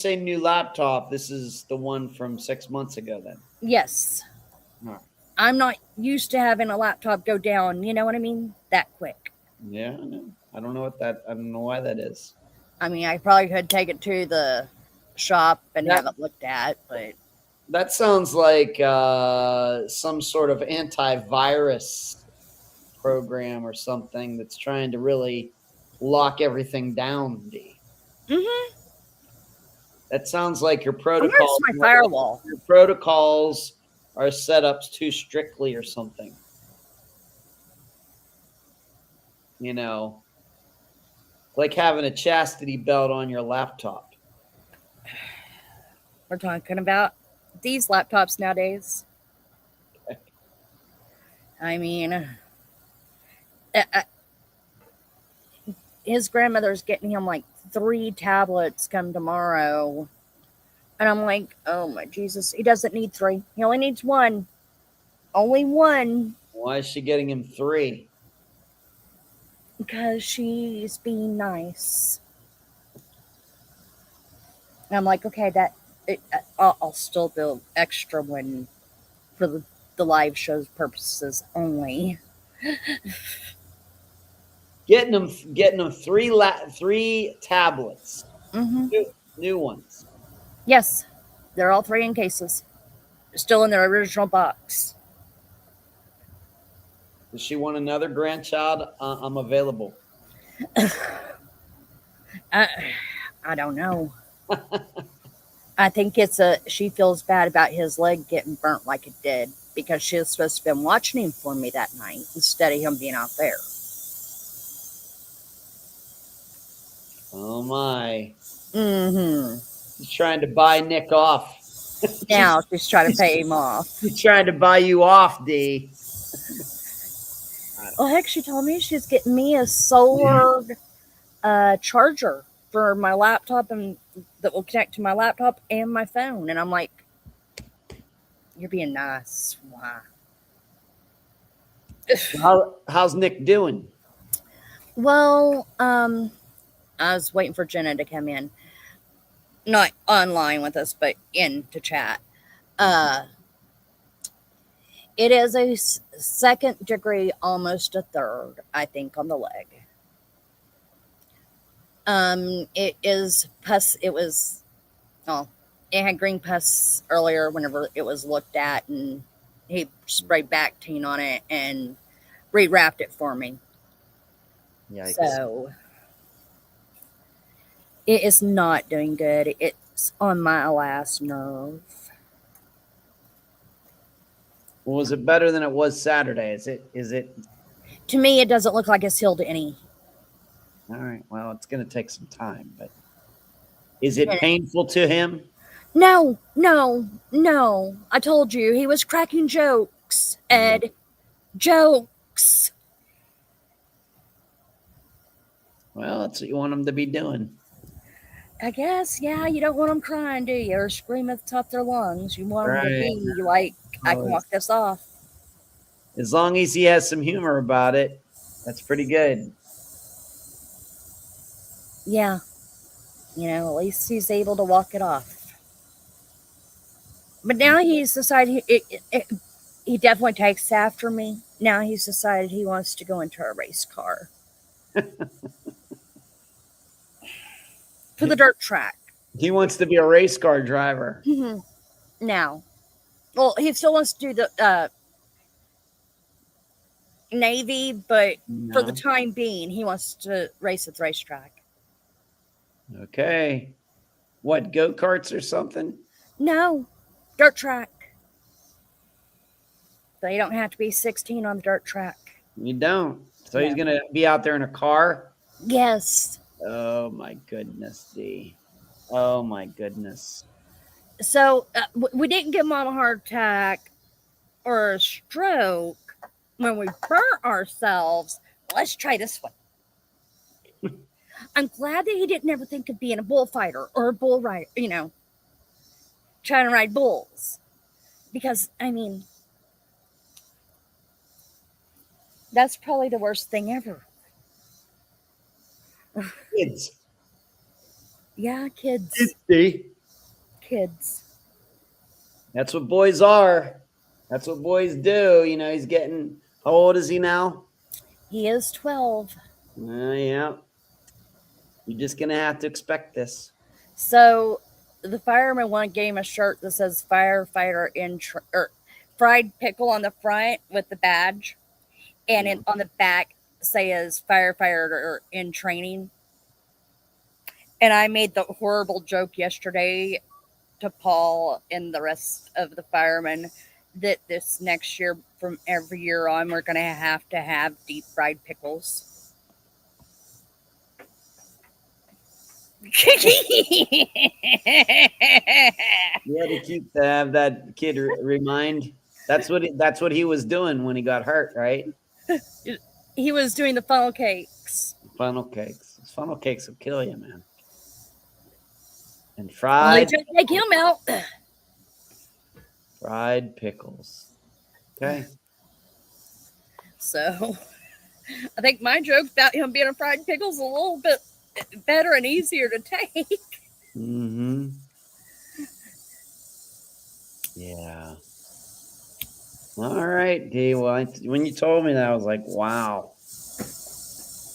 say new laptop, this is the one from 6 months ago then. Yes. All right. I'm not used to having a laptop go down, you know what I mean? That quick. Yeah, I know. I don't know why that is. I mean, I probably could take it to the shop and That have it looked at, but that sounds like some sort of antivirus program or something that's trying to really lock everything down, D. mm-hmm. That sounds like Where's my firewall? your protocols are set up too strictly or something. You know, like having a chastity belt on your laptop. We're talking about these laptops nowadays. I mean, his grandmother's getting him like 3 tablets come tomorrow. And I'm like, oh my Jesus, he doesn't need 3. He only needs 1. Only 1. Why is she getting him 3? Because she's being nice. And I'm like, okay, I'll still build extra one for the live shows purposes only. Getting them 3 tablets, Mm-hmm. new ones. Yes, they're all 3 in cases, still in their original box. Does she want another grandchild? I'm available. I, I don't know. I think she feels bad about his leg getting burnt like it did because she was supposed to have been watching him for me that night instead of him being out there. Oh my. Mm-hmm. She's trying to buy Nick off. Now she's trying to pay him off. She's trying to buy you off, D. Oh, heck, she told me she's getting me a solar charger for my laptop and that will connect to my laptop and my phone. And I'm like, you're being nice. Why? How's Nick doing? Well, I was waiting for Jenna to come in. Not online with us, but in to chat. It is a 2nd degree, almost a 3rd, I think, on the leg. It is pus. It had green pus earlier whenever it was looked at, and he sprayed Bactine on it and rewrapped it for me. Yikes. So it is not doing good. It's on my last nerve. Well, was it better than it was Saturday? Is it? To me, it doesn't look like it's healed any. All right. Well, it's going to take some time, but is it painful to him? No. I told you he was cracking jokes, Ed. Jokes. Well, that's what you want him to be doing. I guess, yeah, you don't want them crying, do you? Or screaming at the top of their lungs. You want them to be like, I can walk this off. As long as he has some humor about it, that's pretty good. Yeah. At least he's able to walk it off. But now he's decided he definitely takes after me. Now he's decided he wants to go into a race car. For the dirt track. He wants to be a race car driver. Mm-hmm. Now. Well, he still wants to do the Navy, but for the time being, he wants to race at the racetrack. Okay. What, go-karts or something? No. Dirt track. So you don't have to be 16 on the dirt track. You don't. So he's going to be out there in a car? Yes. Oh, my goodness, D. Oh, my goodness. So we didn't give Mom a heart attack or a stroke when we burnt ourselves. Let's try this one. I'm glad that he didn't ever think of being a bullfighter or a bull rider, trying to ride bulls. Because, I mean, that's probably the worst thing ever. Kids. Yeah, kids. See? Kids. That's what boys are. That's what boys do. You know, he's getting, how old is he now? He is 12. Yeah. You're just going to have to expect this. So the fireman one gave him a shirt that says firefighter or fried pickle on the front with the badge, and on the back says firefighter in training. And I made the horrible joke yesterday to Paul and the rest of the firemen that this next year, from every year on, we're going to have deep fried pickles. You had to keep to have that kid remind. That's what he was doing when he got hurt, right? He was doing the funnel cakes. Funnel cakes. Funnel cakes will kill you, man. And Only fried. to take him out. Fried pickles. Okay. So I think my joke about him being a fried pickle is a little bit better and easier to take. Mm-hmm. Yeah. All right, D. Well, when you told me that, I was like, wow.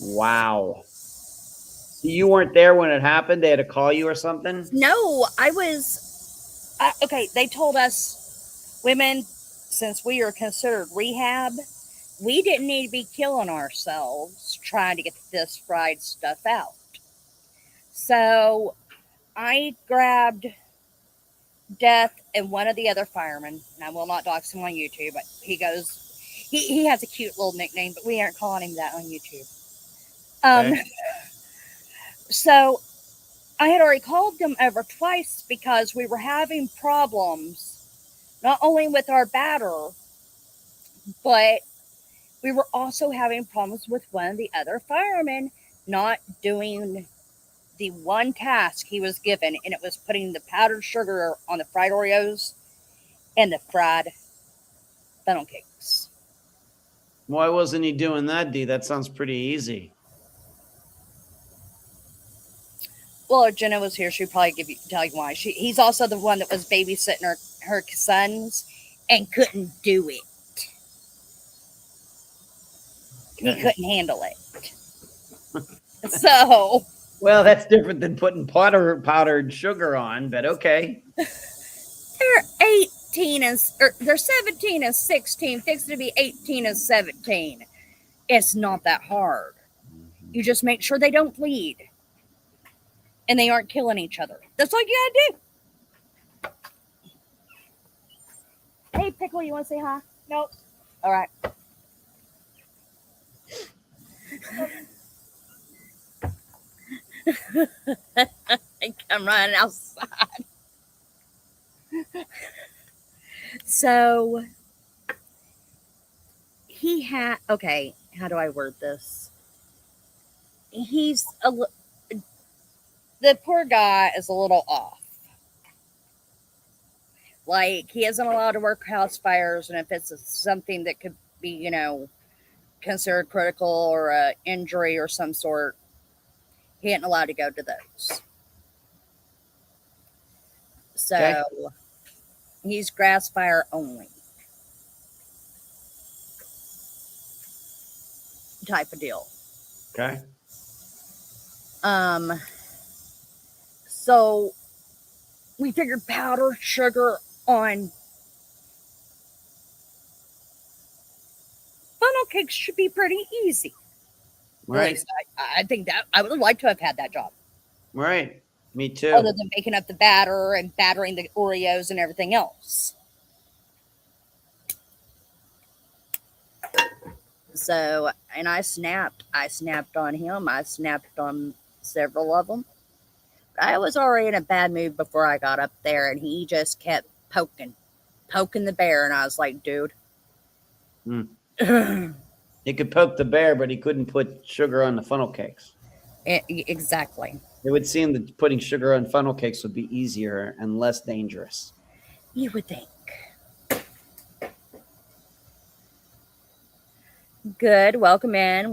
Wow. So you weren't there when it happened? They had to call you or something? No, I was. Okay, they told us women, since we are considered rehab, we didn't need to be killing ourselves trying to get this fried stuff out. So I grabbed Death and one of the other firemen, and I will not dox him on YouTube, but he has a cute little nickname, but we aren't calling him that on YouTube. Okay. So I had already called them over twice because we were having problems, not only with our batter, but we were also having problems with one of the other firemen not doing the one task he was given, and it was putting the powdered sugar on the fried Oreos and the fried funnel cakes. Why wasn't he doing that, D? That sounds pretty easy. Well, if Jenna was here, she'd probably tell you why. He's also the one that was babysitting her sons and couldn't do it. He couldn't handle it. So, well, that's different than putting powdered sugar on, but okay. They're 18 they're 17 and 16, fixing to be 18 and 17. It's not that hard. You just make sure they don't bleed and they aren't killing each other. That's all you gotta do. Hey, Pickle, you want to say hi? Nope. All right. I'm running outside. So he had, okay, how do I word this? The poor guy is a little off. Like, he isn't allowed to work house fires, and if it's something that could be, considered critical or an injury or some sort, he ain't allowed to go to those. So, okay. He's grass fire only type of deal. Okay. So we figured powdered sugar on funnel cakes should be pretty easy. Right. At least I think that I would have liked to have had that job. Right. Me too. Other than making up the batter and battering the Oreos and everything else. So, and I snapped on him. I snapped on several of them. I was already in a bad mood before I got up there, and he just kept poking the bear, and I was like, dude. He could poke the bear, but he couldn't put sugar on the funnel cakes. Exactly. It would seem that putting sugar on funnel cakes would be easier and less dangerous. You would think. Good. Welcome in.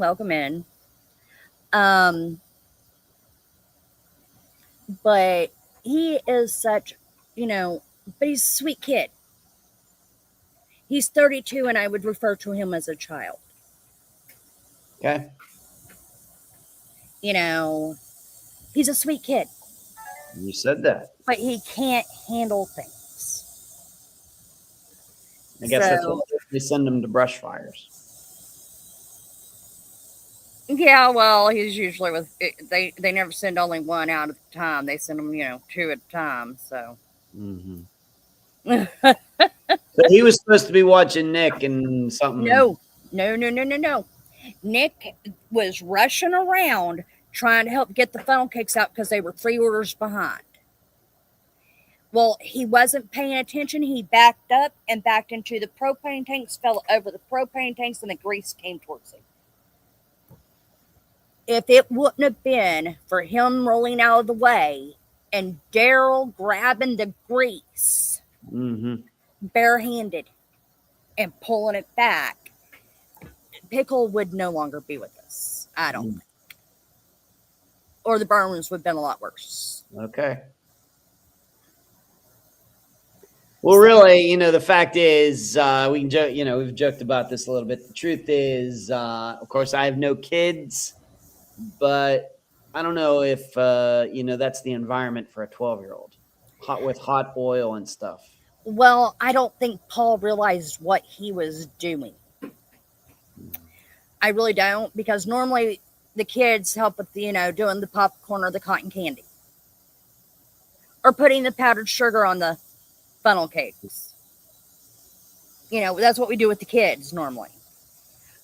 But he is such, you know, but he's a sweet kid. He's 32, and I would refer to him as a child. Okay. You know, he's a sweet kid, You said that. but he can't handle things. I guess that's why So, they send him to brush fires. yeah, well, he's usually with they never send only one out at a time. They send them, you know, two at a time. So, Mm-hmm. So he was supposed to be watching Nick and something. no, no, no, no, no, no. Nick was rushing around trying to help get the funnel cakes out because they were 3 orders behind. Well, he wasn't paying attention. He backed up and backed into the propane tanks, fell over the propane tanks, and the grease came towards him. If it wouldn't have been for him rolling out of the way and Daryl grabbing the grease Mm-hmm. barehanded and pulling it back, Pickle would no longer be with us. I don't think. Or the burns would have been a lot worse. Okay. Well, really, you know, the fact is, we can joke. You know, we've joked about this a little bit. The truth is, of course, I have no kids, but I don't know if you know that's the environment for a 12-year-old, with hot oil and stuff. Well, I don't think Paul realized what he was doing. I really don't, because normally the kids help with, you know, doing the popcorn or the cotton candy or putting the powdered sugar on the funnel cakes. You know, that's what we do with the kids normally.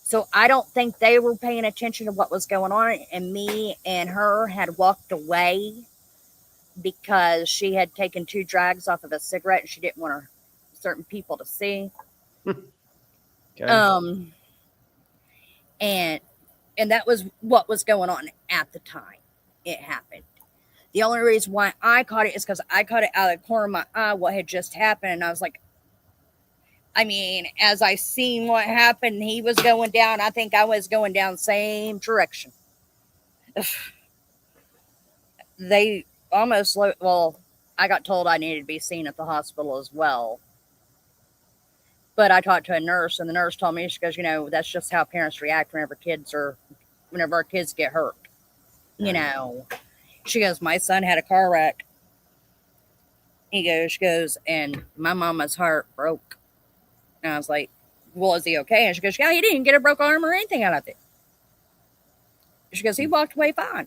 So I don't think they were paying attention to what was going on. And me and her had walked away because she had taken 2 drags off of a cigarette and she didn't want certain people to see. Okay. And that was what was going on at the time it happened. The only reason why I caught it is because I caught it out of the corner of my eye what had just happened, and I was like, I mean, as I seen what happened, he was going down. I think I was going down same direction. They almost well, I got told I needed to be seen at the hospital as well. But I talked to a nurse, and the nurse told me, she goes, you know, that's just how parents react whenever our kids get hurt. You know, she goes, my son had a car wreck. She goes, and my mama's heart broke. And I was like, well, is he okay? And she goes, yeah, he didn't get a broke arm or anything out of it. She goes, he walked away fine.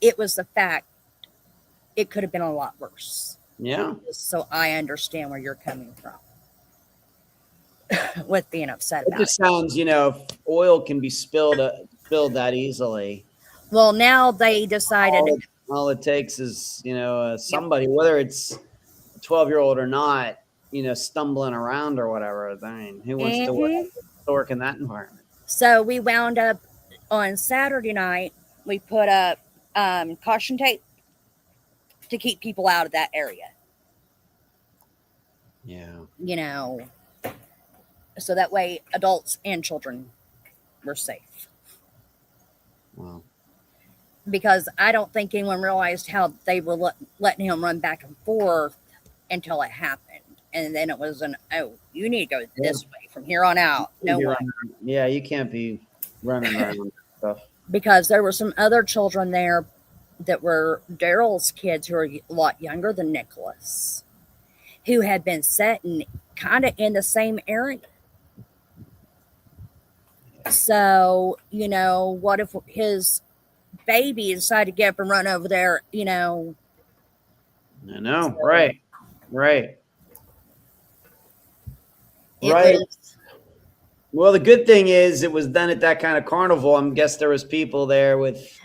It was the fact it could have been a lot worse. Yeah. So I understand where you're coming from with being upset about It just sounds, you know, if oil can be spilled that easily. Well, now they decided. All it takes is, you know, somebody, whether it's a 12-year-old or not, you know, stumbling around or whatever. I mean, who wants to work in that environment? So we wound up on Saturday night. We put up caution tape to keep people out of that area. Yeah. You know, so that way adults and children were safe. Wow. Because I don't think anyone realized how they were letting him run back and forth until it happened. And then it was you need to go this way from here on out. No way. Yeah, you can't be running around and stuff. Because there were some other children there that were Daryl's kids who are a lot younger than Nicholas, who had been sitting kind of in the same area. So, you know, what if his baby decided to get up and run over there, you know? I know, so, right. Well, the good thing is it was done at that kind of carnival. I guess there was people there with.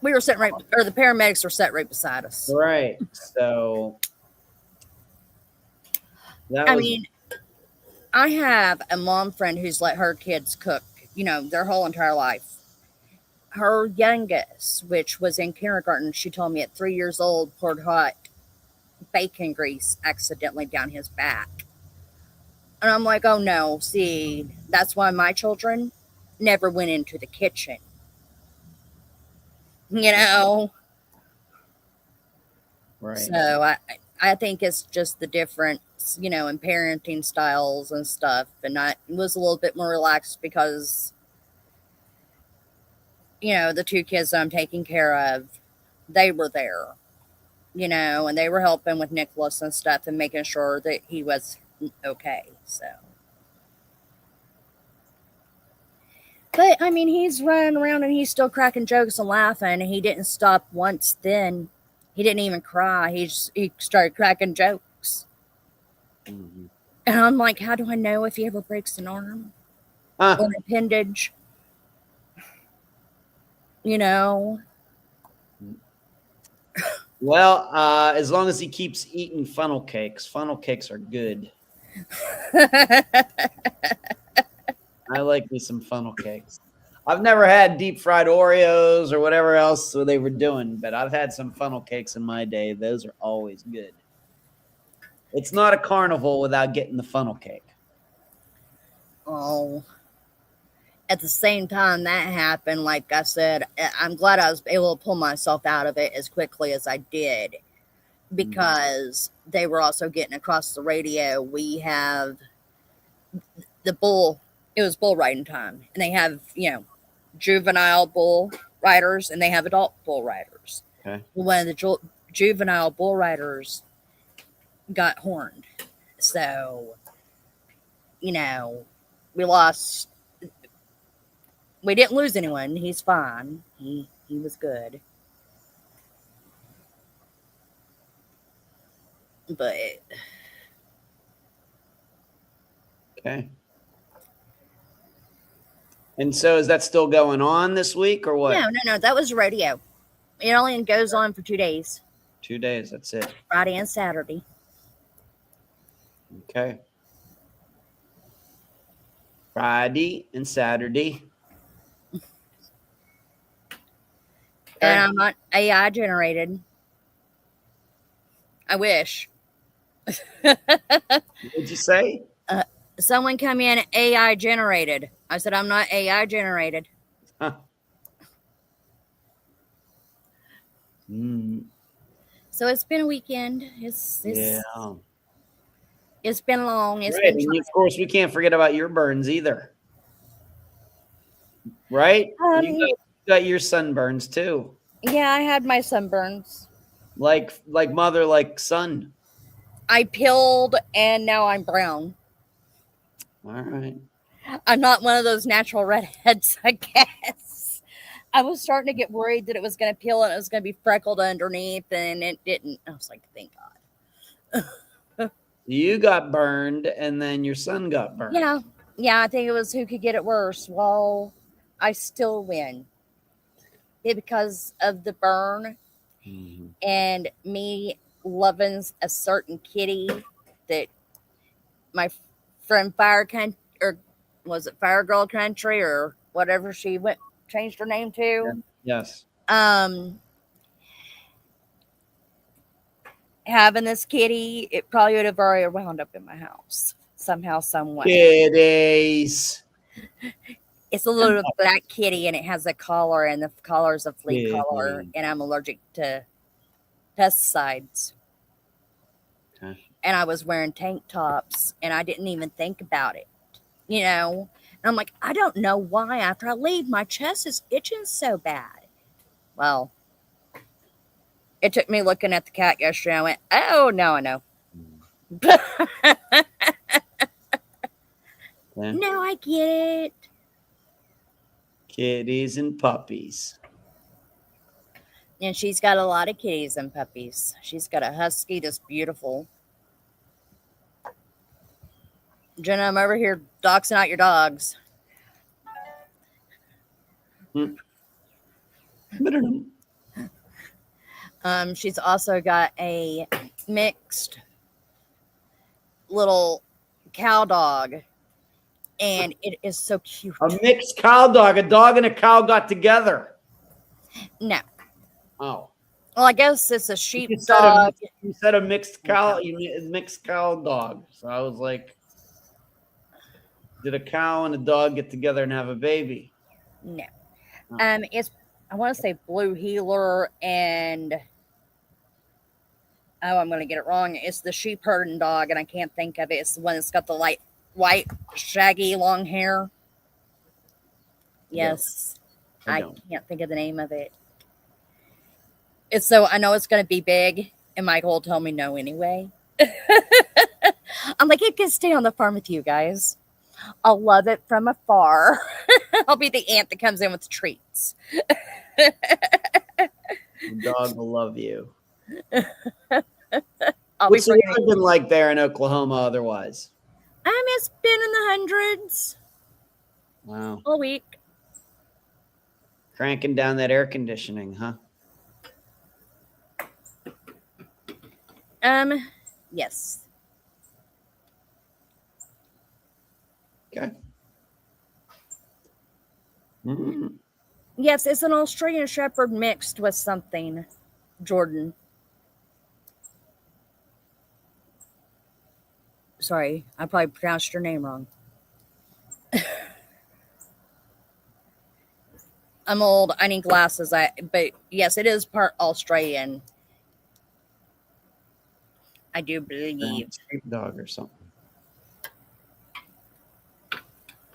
We were sitting right, or the paramedics were sat right beside us. Right. So. I mean, I have a mom friend who's let her kids cook, you know, their whole entire life. Her youngest, which was in kindergarten, she told me at 3 years old, poured hot bacon grease accidentally down his back. And I'm like, oh no, see, that's why my children never went into the kitchen. You know? Right. So I think it's just the difference, in parenting styles and stuff. And I was a little bit more relaxed because, the two kids that I'm taking care of, they were there, and they were helping with Nicholas and stuff and making sure that he was okay. So, but I mean, he's running around and he's still cracking jokes and laughing. And he didn't stop once then. He didn't even cry. He started cracking jokes. Mhm. And I'm like, how do I know if he ever breaks an arm Huh. or an appendage? You know? Well, as long as he keeps eating funnel cakes are good. I like me some funnel cakes. I've never had deep fried Oreos or whatever else they were doing, but I've had some funnel cakes in my day. Those are always good. It's not a carnival without getting the funnel cake. Oh. At the same time that happened, like I said, I'm glad I was able to pull myself out of it as quickly as I did, because they were also getting across the radio. We have the bull, it was bull riding time, and they have, juvenile bull riders and they have adult bull riders. Okay. One of the juvenile bull riders got horned. So, we lost. We didn't lose anyone. He's fine. He was good. But Okay. And so is that still going on this week or what? no, that was rodeo. It only goes on for 2 days. 2 days, that's it. Friday and Saturday. Okay. Friday and Saturday. And I'm not AI generated. I wish. What'd you say? Someone come in AI generated. I said, I'm not AI generated. Huh. So it's been a weekend. It's Yeah. It's been long. It's Right. been And of course, we can't forget about your burns either. Right? You got your sunburns too. Yeah, I had my sunburns. Like mother, like son. I peeled and now I'm brown. All right. I'm not one of those natural redheads, I guess. I was starting to get worried that it was going to peel and it was going to be freckled underneath, and it didn't. I was like, thank God. You got burned and then your son got burned. Yeah, I think it was who could get it worse. Well, I still win. Because of the burn and me loving a certain kitty that my friend Fire Country, or was it Fire Girl Country or whatever she changed her name to? Yes. Having this kitty, it probably would have already wound up in my house somehow, some way. Kitties. It's a little black kitty, and it has a collar, and the collar is a flea collar, and I'm allergic to pesticides. Okay. And I was wearing tank tops, and I didn't even think about it, And I'm like, I don't know why after I leave, my chest is itching so bad. Well, it took me looking at the cat yesterday. I went, oh, no, I know. No, I get it. Kitties and puppies. And she's got a lot of kitties and puppies. She's got a husky that's beautiful. Jenna, I'm over here doxing out your dogs. She's also got a mixed little cow dog. And it is so cute. A mixed cow dog. A dog and a cow got together. No. Oh. Well, I guess it's a sheep dog. You said a mixed cow. You mean a mixed cow dog. So I was like, did a cow and a dog get together and have a baby? No. It's, I want to say Blue Heeler and Oh, I'm going to get it wrong. It's the sheep herding dog, and I can't think of it. It's the one that's got the light, white, shaggy, long hair. Yes. I can't think of the name of it. It's so I know it's going to be big, and Michael will tell me no anyway. I'm like, it can stay on the farm with you guys. I'll love it from afar. I'll be the aunt that comes in with the treats. The dog will love you. What's the weather been like there in Oklahoma otherwise? It's been in the hundreds. Wow. All week. Cranking down that air conditioning, huh? Yes. Okay. Mm-hmm. Yes, it's an Australian Shepherd mixed with something. Jordan. Sorry, I probably pronounced your name wrong. I'm old. I need glasses. But yes, it is part Australian. I do believe. Dog or something.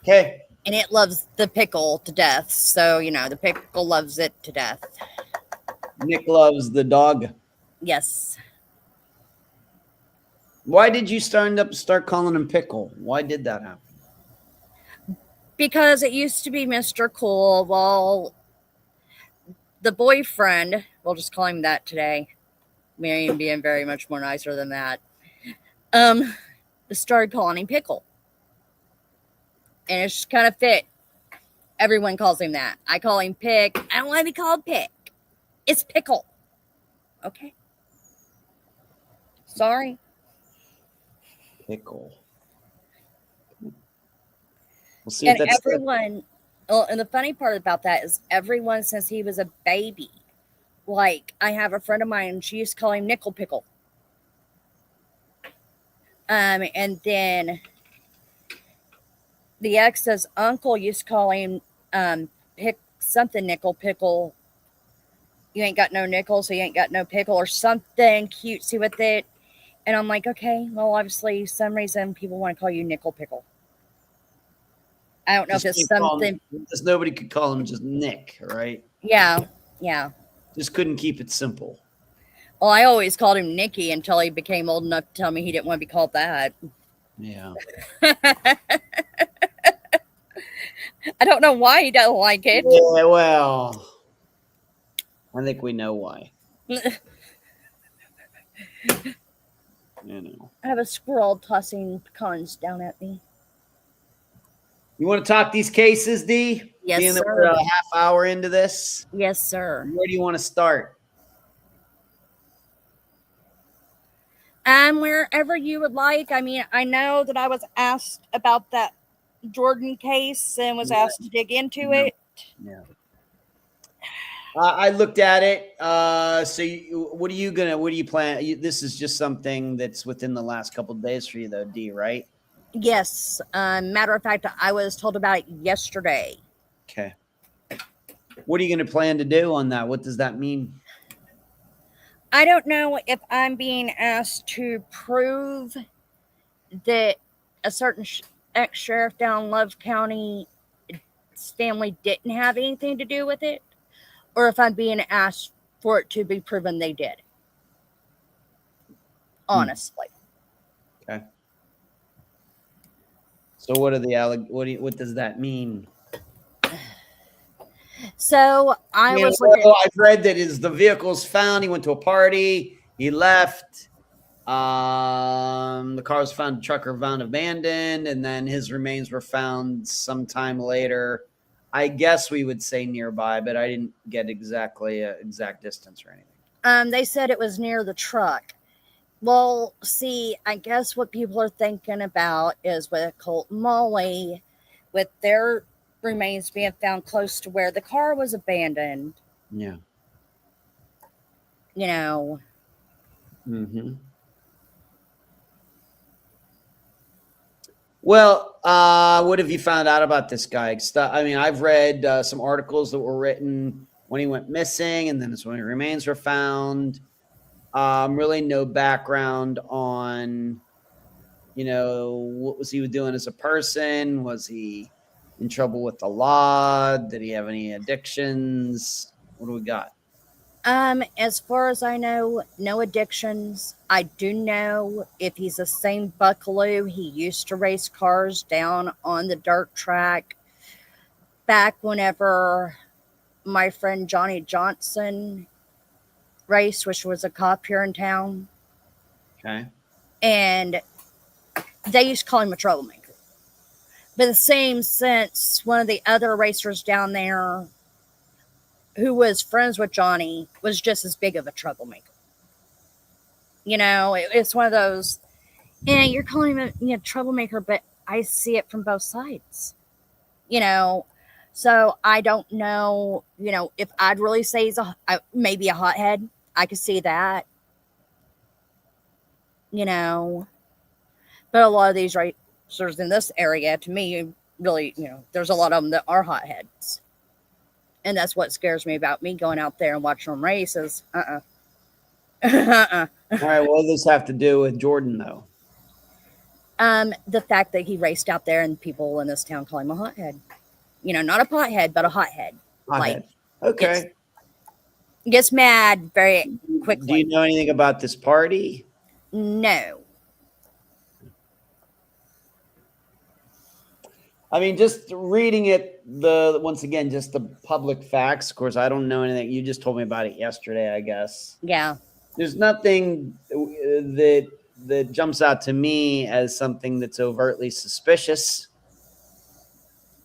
Okay. And it loves the pickle to death. So, the pickle loves it to death. Nick loves the dog. Yes. Why did you start calling him Pickle? Why did that happen? Because it used to be Mr. Cool. Well, the boyfriend, we'll just call him that today. Marion being very much more nicer than that. Started calling him Pickle. And it's just kind of fit. Everyone calls him that. I call him Pick. I don't want to be called Pick. It's Pickle. Okay. Sorry. Pickle. We'll see And if that's everyone, and the funny part about that is everyone since he was a baby, like I have a friend of mine, she used to call him Nickel Pickle. And then the ex's uncle used to call him Nickel Pickle. You ain't got no nickel, so you ain't got no pickle, or something cutesy with it. And I'm like, okay, well, obviously, some reason people want to call you Nickel Pickle. I don't know if it's something. Just nobody could call him just Nick, right? Yeah. Just couldn't keep it simple. Well, I always called him Nicky until he became old enough to tell me he didn't want to be called that. Yeah. I don't know why he doesn't like it. Yeah, well, I think we know why. I have a squirrel tossing pecans down at me. You want to talk these cases, D? Yes, Being sir. that we're a half hour into this? Yes, sir. Where do you want to start? Wherever you would like. I mean, I know that I was asked about that Jordan case and was asked to dig into it. Yeah. I looked at it. So what are you plan? This is just something that's within the last couple of days for you though, D, right? Yes. Matter of fact, I was told about it yesterday. Okay. What are you going to plan to do on that? What does that mean? I don't know if I'm being asked to prove that a certain ex-sheriff down in Love County's family didn't have anything to do with it, or if I'm being asked for it to be proven they did. Honestly. Okay. So what are what does that mean? So I've read that the vehicle's found. He went to a party. He left. The car was found, trucker found abandoned, and then his remains were found sometime later. I guess we would say nearby, but I didn't get exactly exact distance or anything. They said it was near the truck. Well, see, I guess what people are thinking about is with Colt and Molly, with their remains being found close to where the car was abandoned. Yeah. Mm-hmm. Well, what have you found out about this guy? I mean, I've read some articles that were written when he went missing, and then it's when his remains were found. Really no background on, what was he doing as a person? Was he in trouble with the law? Did he have any addictions? What do we got? As far as I know, no addictions. I do know if he's the same Buckaloo, he used to race cars down on the dirt track back whenever my friend Johnny Johnson raced, which was a cop here in town. Okay. And they used to call him a troublemaker. But the same sense, one of the other racers down there who was friends with Johnny was just as big of a troublemaker. It's one of those, you're calling him a troublemaker, but I see it from both sides. So I don't know, if I'd really say he's maybe a hothead. I could see that. But a lot of these racers in this area, to me, really, there's a lot of them that are hotheads. And that's what scares me about me going out there and watching them races. All right. What does this have to do with Jordan, though? The fact that he raced out there and people in this town call him a hothead. Not a pothead, but a hothead. Hothead. Okay. Gets mad very quickly. Do you know anything about this party? No. I mean, just reading it, once again, just the public facts. Of course, I don't know anything. You just told me about it yesterday, I guess. Yeah. There's nothing that jumps out to me as something that's overtly suspicious.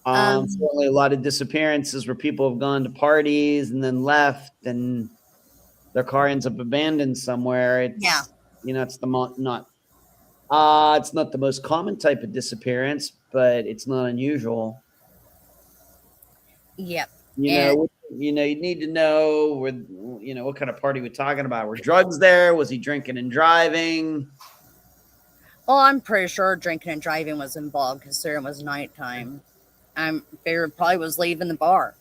Certainly a lot of disappearances where people have gone to parties and then left and their car ends up abandoned somewhere. It's not the most common type of disappearance, but it's not unusual. Yep. You need to know what kind of party we're talking about. Were drugs there? Was he drinking and driving? Well, I'm pretty sure drinking and driving was involved considering it was nighttime. I'm figured probably was leaving the bar.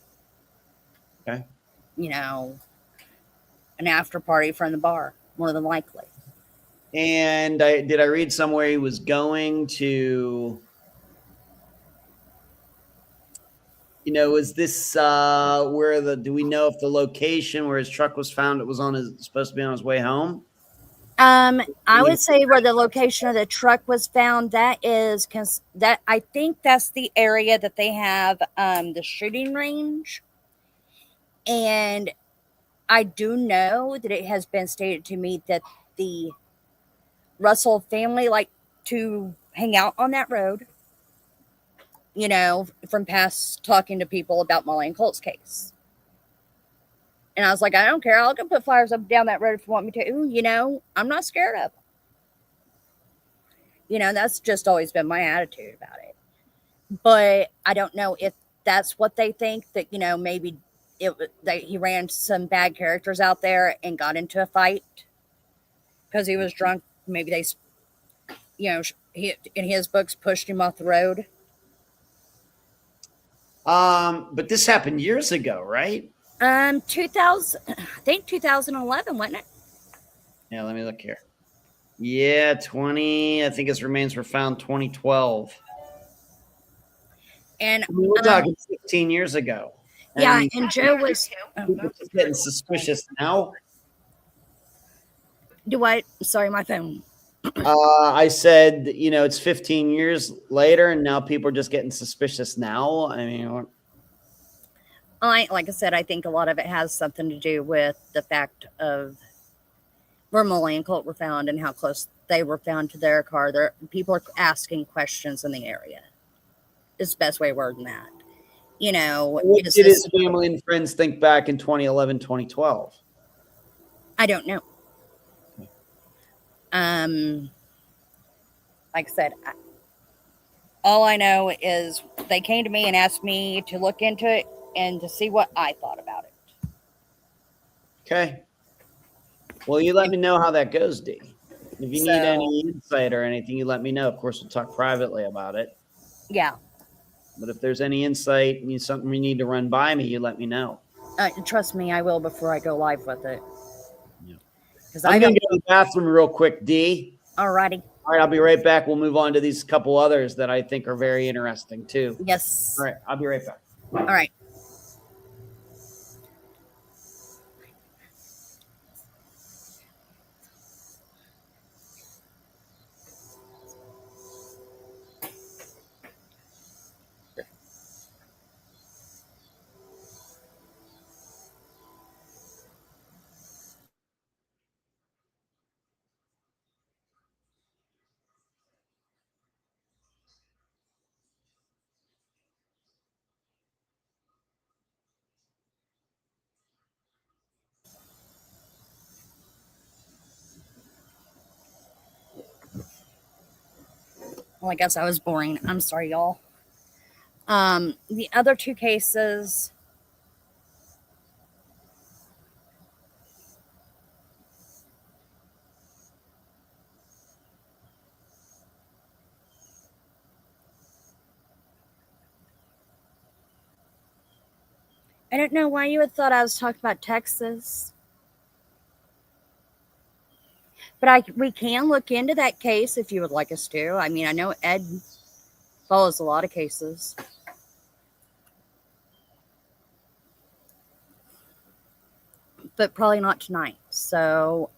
Okay. An after party from the bar, more than likely. And did I read somewhere he was going to? Is this do we know if the location where his truck was found, it was supposed to be on his way home? I would say where the location of the truck was found, that I think that's the area that they have the shooting range. And I do know that it has been stated to me that the Russell family like to hang out on that road. From past talking to people about Molly and Colt's case. And I was like, I don't care. I'll go put fires up down that road if you want me to. I'm not scared of them. That's just always been my attitude about it. But I don't know if that's what they think, that, maybe he ran some bad characters out there and got into a fight because he was drunk. Maybe they, he, in his books, pushed him off the road. But this happened years ago, right? 2000, I think 2011, wasn't it? Yeah, let me look here. Yeah, I think his remains were found 2012. And we're talking 15 years ago. And Joe was getting suspicious now. Sorry, my phone. I said, it's 15 years later, and now people are just getting suspicious now. I mean, like I said, I think a lot of it has something to do with the fact of where Molly and Colt were found and how close they were found to their car. People are asking questions in the area. Is the best way of wording that. What did his family and friends think back in 2011, 2012? I don't know. Like I said, all I know is they came to me and asked me to look into it and to see what I thought about it. Okay. Well, you let me know how that goes, Dee. If you need any insight or anything, you let me know. Of course, we'll talk privately about it. Yeah. But if there's any insight, something we need to run by me, you let me know. Trust me, I will before I go live with it. Because I'm I going don't. to go to the bathroom real quick, D. Alrighty. All right, I'll be right back. We'll move on to these couple others that I think are very interesting too. Yes. All right, I'll be right back. All right. Well, I guess I was boring. I'm sorry, y'all. The other two cases. I don't know why you would thought I was talking about Texas. But we can look into that case if you would like us to. I mean, I know Ed follows a lot of cases. But probably not tonight. So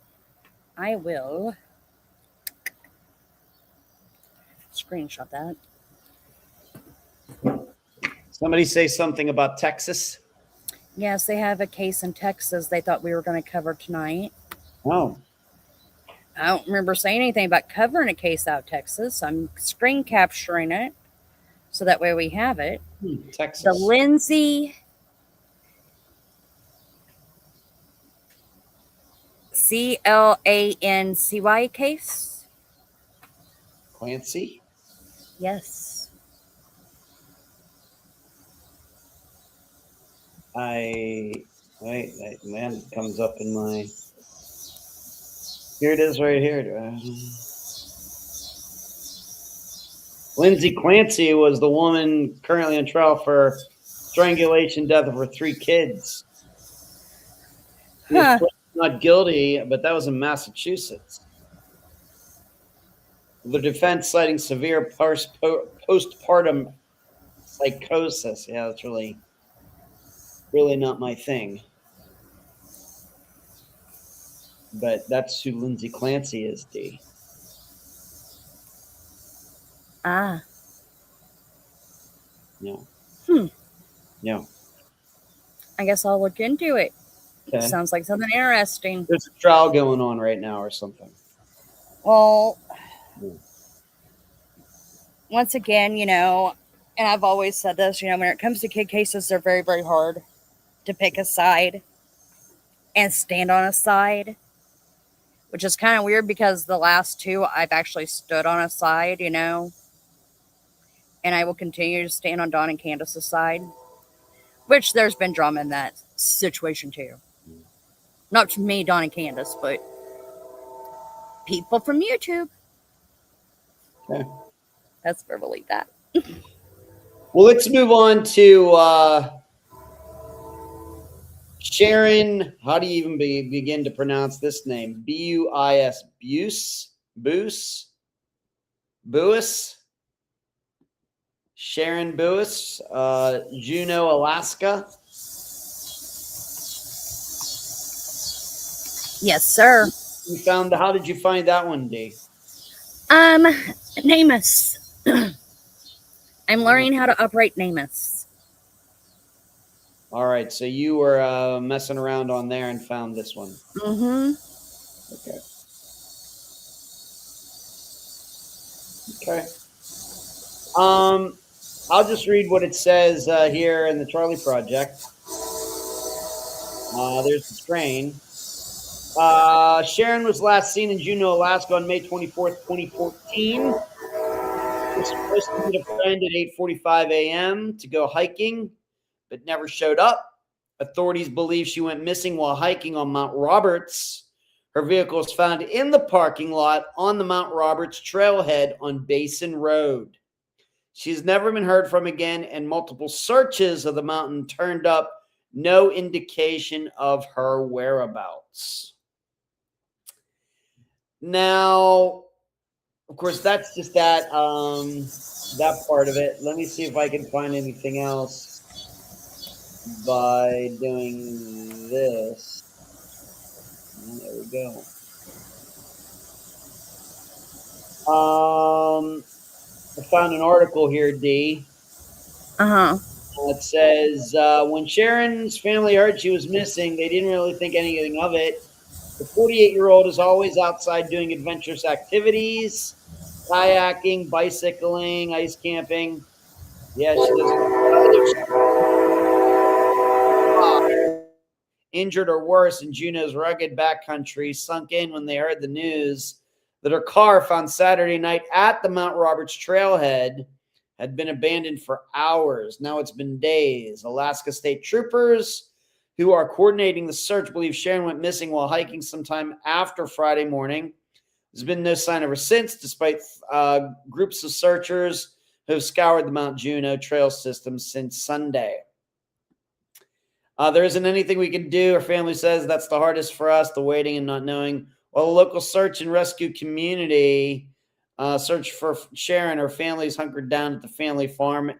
I will screenshot that. Somebody say something about Texas. Yes, they have a case in Texas they thought we were going to cover tonight. Oh, I don't remember saying anything about covering a case out of Texas. I'm screen capturing it so that way we have it. Texas. The Lindsay Clancy case. Clancy? Yes. Wait, man, it comes up in my. Here it is right here. Lindsay Clancy was the woman currently on trial for strangulation death of her 3 kids. She was not guilty, but that was in Massachusetts. The defense citing severe postpartum psychosis. Yeah, that's really not my thing. But that's who Lindsay Clancy is, D. Ah. No. Hmm. No. I guess I'll look into it. Okay. Sounds like something interesting. There's a trial going on right now or something. Well, once again, and I've always said this, when it comes to kid cases, they're very, very hard to pick a side and stand on a side, which is kind of weird because the last 2 I've actually stood on a side, and I will continue to stand on Dawn and Candace's side, which there's been drama in that situation too. Not to me, Dawn and Candace, but people from YouTube. Okay. That's where we'll leave that. Well, let's move on to Sharon. How do you even begin to pronounce this name? Buis. Buis. Sharon Buis, Juneau, Alaska. Yes, sir. How did you find that one, D? NamUs. I'm learning how to operate NamUs. All right, so you were messing around on there and found this one. Mm-hmm. Okay. I'll just read what it says here in the Charlie Project. There's the train. Sharon was last seen in Juneau, Alaska on May 24th, 2014. She was supposed to meet a friend at 8:45 a.m. to go hiking, but never showed up. Authorities believe she went missing while hiking on Mount Roberts. Her vehicle was found in the parking lot on the Mount Roberts trailhead on Basin Road. She's never been heard from again, and multiple searches of the mountain turned up no indication of her whereabouts. Now, of course, that's just that part of it. Let me see if I can find anything else by doing this. There we go. I found an article here, D. Uh-huh. It says when Sharon's family heard she was missing, they didn't really think anything of it. The 48-year-old is always outside doing adventurous activities, kayaking, bicycling, ice camping. Yeah, she does. Injured or worse in Juneau's rugged backcountry, sunk in when they heard the news that her car, found Saturday night at the Mount Roberts trailhead, had been abandoned for hours. Now it's been days. Alaska State Troopers, who are coordinating the search, believe Sharon went missing while hiking sometime after Friday morning. There's been no sign of her since, despite groups of searchers who have scoured the Mount Juneau trail system since Sunday. There isn't anything we can do. Her family says that's the hardest for us, the waiting and not knowing. While the local search and rescue community search for Sharon, her family's hunkered down at the family farm.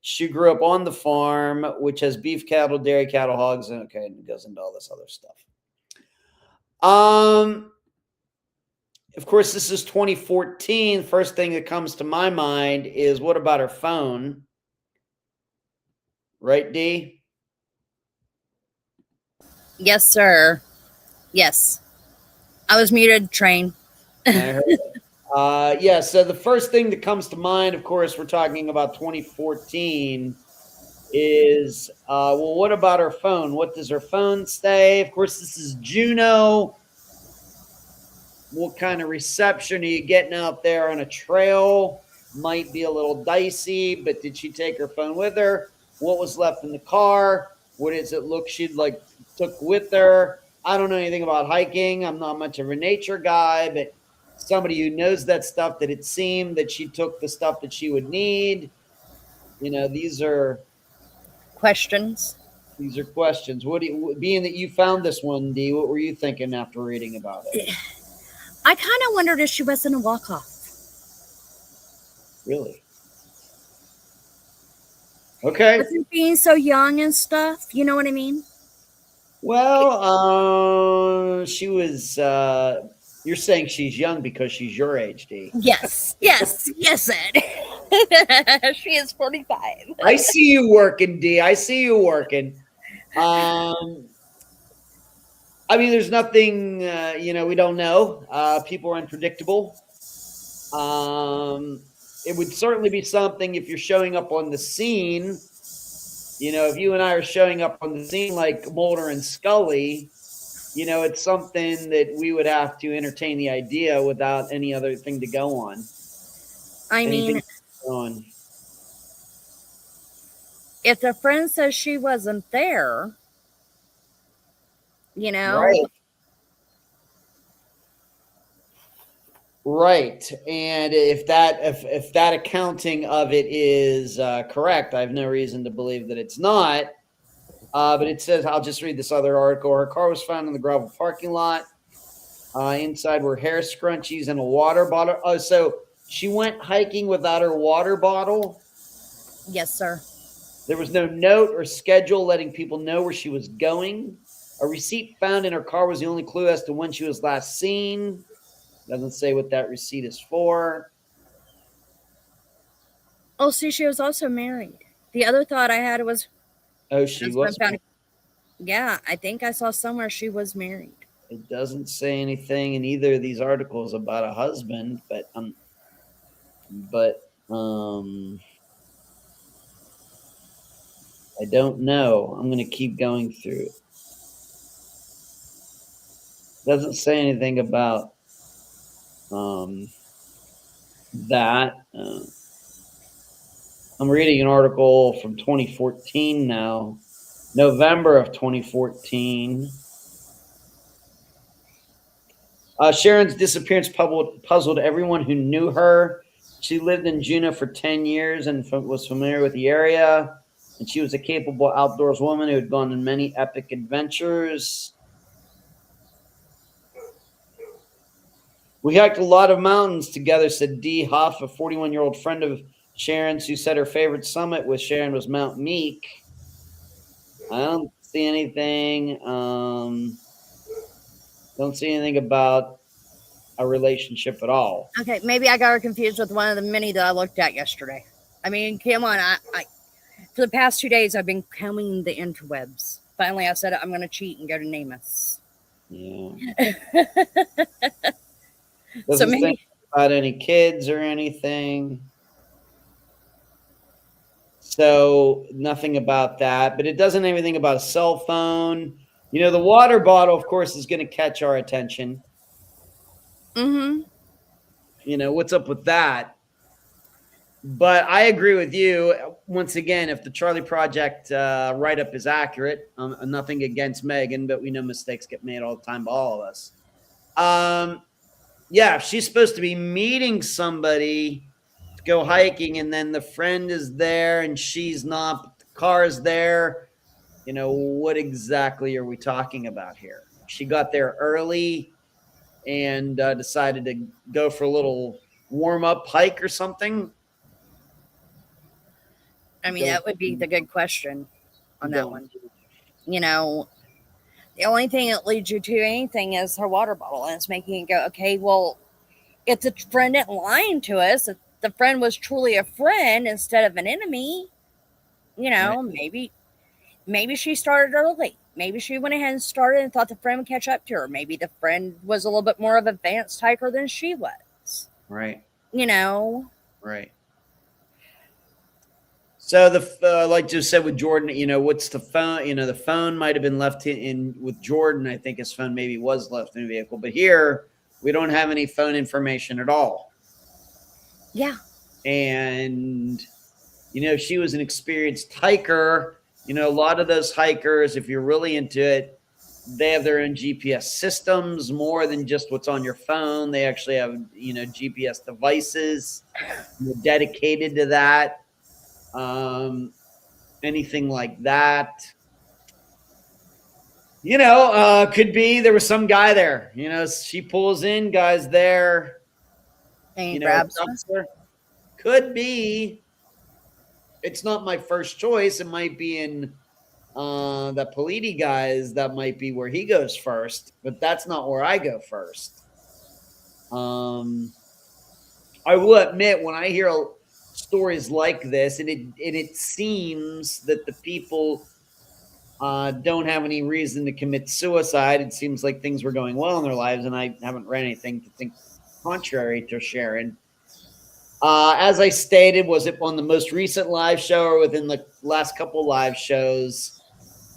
She grew up on the farm, which has beef cattle, dairy cattle, hogs, and okay, and it goes into all this other stuff. Of course, this is 2014. First thing that comes to my mind is, what about her phone? Right, D? Yes, sir. Yes. I was muted, Train. I heard it. Yeah, so the first thing that comes to mind, of course, we're talking about 2014, is, well, what about her phone? What does her phone say? Of course, this is Juneau. What kind of reception are you getting out there on a trail? Might be a little dicey, but did she take her phone with her? What was left in the car? What does it look she'd took with her? I don't know anything about hiking. I'm not much of a nature guy, but somebody who knows that stuff, that it seemed that she took the stuff that she would need. These are questions. These are questions. Being that you found this one, D, what were you thinking after reading about it? I kind of wondered if she wasn't a walk-off. Really? Okay. Wasn't being so young and stuff. You know what I mean? Well, she was. You're saying she's young because she's your age, D. Yes, Ed. She is 45. I see you working, D. I see you working. I mean, there's nothing. We don't know. People are unpredictable. It would certainly be something if you're showing up on the scene. If you and I are showing up on the scene like Mulder and Scully, it's something that we would have to entertain the idea without any other thing to go on. If the friend says she wasn't there, Right. And if that accounting of it is correct, I have no reason to believe that it's not. But it says, I'll just read this other article. Her car was found in the gravel parking lot. Inside were hair scrunchies and a water bottle. Oh, so she went hiking without her water bottle? Yes, sir. There was no note or schedule letting people know where she was going. A receipt found in her car was the only clue as to when she was last seen. Doesn't say what that receipt is for. Oh, see, she was also married. The other thought I had was... Oh, she was? Yeah, I think I saw somewhere she was married. It doesn't say anything in either of these articles about a husband, but I don't know. I'm going to keep going through it. Doesn't say anything about that. I'm reading an article from 2014 now, November of 2014. Sharon's disappearance puzzled everyone who knew her. She lived in Juneau for 10 years and was familiar with the area. And she was a capable outdoors woman who had gone on many epic adventures. We hiked a lot of mountains together, said Dee Huff, a 41-year-old friend of Sharon's, who said her favorite summit with Sharon was Mount Meek. I don't see anything. Don't see anything about a relationship at all. Okay, maybe I got her confused with one of the many that I looked at yesterday. I mean, come on. I for the past 2 days, I've been combing the interwebs. Finally, I said I'm going to cheat and go to Namus. Yeah. So Doesn't maybe say about any kids or anything. So nothing about that, but it doesn't anything about a cell phone. You know, the water bottle, of course, is going to catch our attention. Mm-hmm. You know, what's up with that? But I agree with you. Once again, if the Charlie Project write-up is accurate, nothing against Megan, but we know mistakes get made all the time by all of us. Yeah, if she's supposed to be meeting somebody to go hiking, and then the friend is there and she's not, but the car is there. You know, what exactly are we talking about here? She got there early and decided to go for a little warm-up hike or something. I mean, that would be the good question on that one. You know, the only thing that leads you to anything is her water bottle, and it's making it go, okay, well, if the friend isn't lying to us, if the friend was truly a friend instead of an enemy, you know, Right. maybe she started early. Maybe she went ahead and started and thought the friend would catch up to her. Maybe the friend was a little bit more of an advanced hiker than she was. Right. You know? Right. So the like just said with Jordan, you know, what's the phone? You know, the phone might have been left in with Jordan. I think his phone maybe was left in the vehicle, but here we don't have any phone information at all. Yeah. And you know, she was an experienced hiker. You know, a lot of those hikers, if you're really into it, they have their own GPS systems more than just what's on your phone. They actually have, you know, GPS devices dedicated to that. Anything like that. You know, could be there was some guy there. You know, she pulls in, guys there. And You know, grabs her. could be. It's not my first choice. It might be in the Politi guys. That might be where he goes first, but that's not where I go first. I will admit, when I hear stories like this, and it seems that the people don't have any reason to commit suicide. It seems like things were going well in their lives, and I haven't read anything to think contrary to Sharon. As I stated, was it on the most recent live show or within the last couple live shows?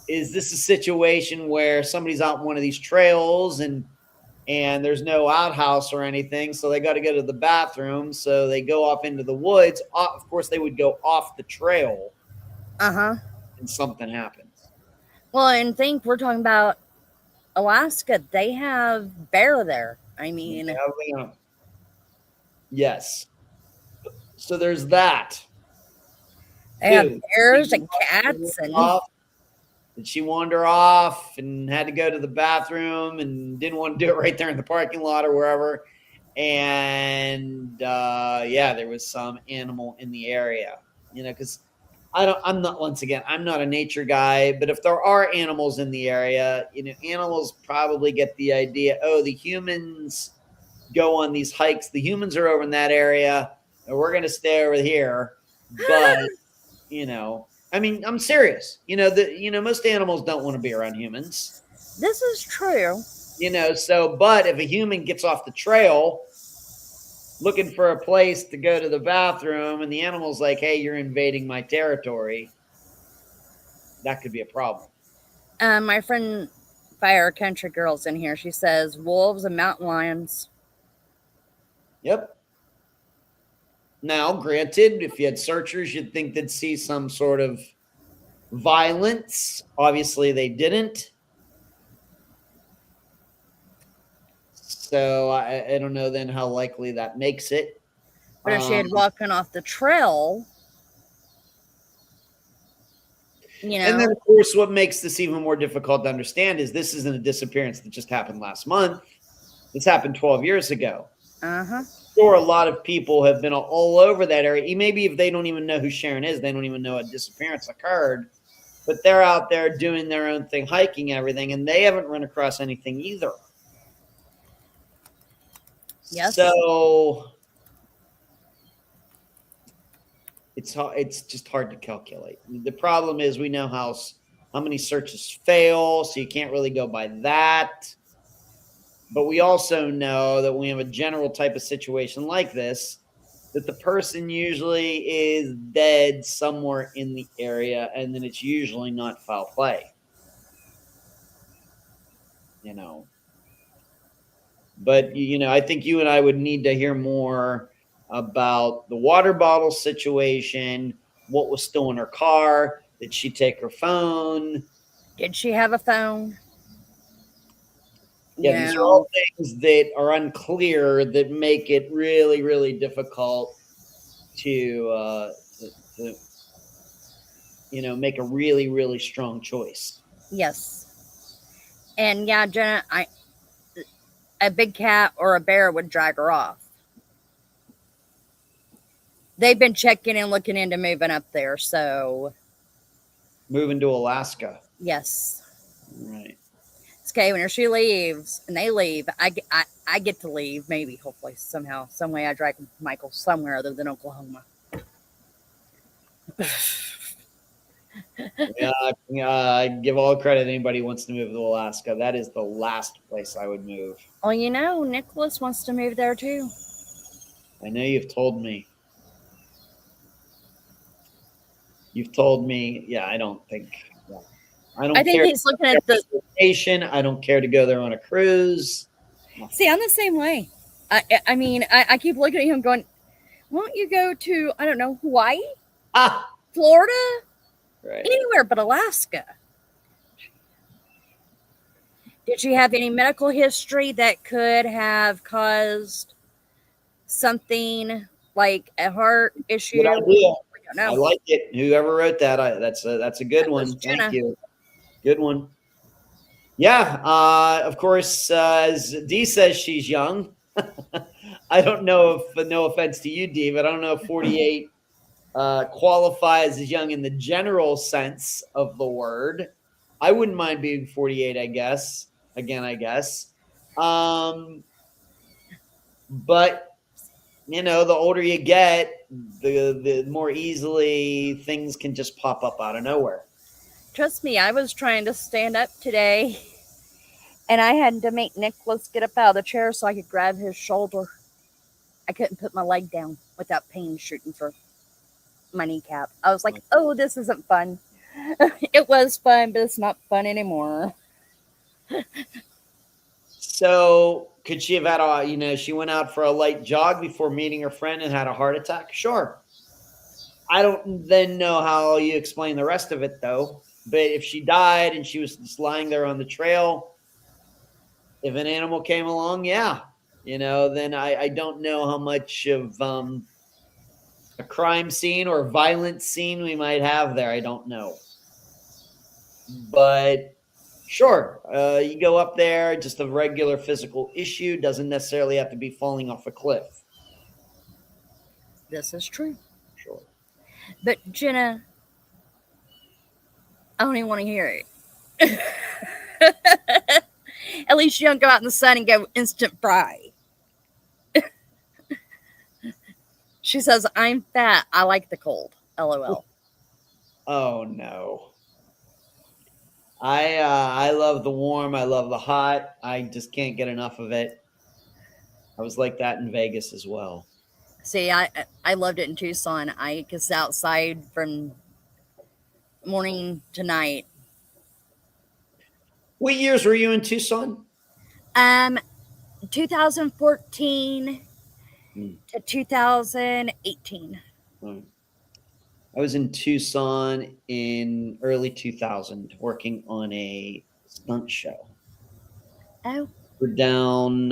Is this a situation where somebody's out in one of these trails and there's no outhouse or anything, so they got to go to the bathroom, so they go off into the woods? Of course, they would go off the trail. Uh-huh. And something happens. Well, and think we're talking about Alaska. They have bear there. I mean, yes. So there's that. they have bears and cats and did she wander off and had to go to the bathroom and didn't want to do it right there in the parking lot or wherever? And yeah, there was some animal in the area, you know, because I'm not a nature guy, but if there are animals in the area, you know, animals probably get the idea, oh, the humans go on these hikes. The humans are over in that area and we're going to stay over here. But, you know, I mean, I'm serious. You know, most animals don't want to be around humans. This is true. You know, so, but if a human gets off the trail looking for a place to go to the bathroom and the animal's like, hey, you're invading my territory, that could be a problem. My friend Fire Country Girl's in here. She says wolves and mountain lions. Yep. Now, granted, if you had searchers, you'd think they'd see some sort of violence. Obviously, they didn't. So I don't know then how likely that makes it. But if she had walking off the trail, you know. And then, of course, what makes this even more difficult to understand is this isn't a disappearance that just happened last month. This happened 12 years ago. Uh-huh. Sure, a lot of people have been all over that area. Maybe if they don't even know who Sharon is, they don't even know a disappearance occurred. But they're out there doing their own thing, hiking everything, and they haven't run across anything either. Yes. So it's just hard to calculate. The problem is we know how many searches fail, so you can't really go by that. But we also know that when we have a general type of situation like this, that the person usually is dead somewhere in the area, and then it's usually not foul play. But I think you and I would need to hear more about the water bottle situation, what was still in her car, did she take her phone? Did she have a phone? Yeah, these are all things that are unclear that make it really, really difficult to make a really, really strong choice. Yes. And yeah, Jenna, a big cat or a bear would drag her off. They've been checking and looking into moving up there, so moving to Alaska. Yes. Right. It's okay. Whenever she leaves and they leave, I get to leave. Maybe, hopefully, somehow, some way, I drag Michael somewhere other than Oklahoma. Yeah, I give all credit anybody who wants to move to Alaska. That is the last place I would move. Well, Nicholas wants to move there too. I know you've told me. You've told me. Yeah, I don't think. Yeah. I think he's looking at the vacation. I don't care to go there on a cruise. See, I'm the same way. I mean, I keep looking at him going, won't you go to, I don't know, Hawaii? Florida? Right. Anywhere but Alaska. Did she have any medical history that could have caused something like a heart issue? Good idea. I like it. Whoever wrote that, that's a good one. Thank you. Good one. Yeah. Of course, as Dee says, she's young. I don't know if, no offense to you, Dee, but I don't know if 48 qualifies as young in the general sense of the word. I wouldn't mind being 48, I guess. Again, I guess. But the older you get, the more easily things can just pop up out of nowhere. Trust me, I was trying to stand up today, and I had to make Nicholas get up out of the chair so I could grab his shoulder. I couldn't put my leg down without pain shooting for my kneecap. I was like, oh, this isn't fun. It was fun, but it's not fun anymore. So could she have had she went out for a light jog before meeting her friend and had a heart attack? Sure. I don't then know how you explain the rest of it, though. But if she died and she was just lying there on the trail, if an animal came along, yeah, then I don't know how much of a crime scene or violent scene we might have there. I don't know. But sure, you go up there, just a regular physical issue. Doesn't necessarily have to be falling off a cliff. This is true. Sure. But Jenna, I don't even want to hear it. At least you don't go out in the sun and go instant fry. She says, I'm fat. I like the cold. LOL. Oh, no. I love the warm. I love the hot. I just can't get enough of it. I was like that in Vegas as well. See, I loved it in Tucson. I was outside from morning to night. What years were you in Tucson? 2014 to 2018. I was in Tucson in early 2000 working on a stunt show. Oh. We're down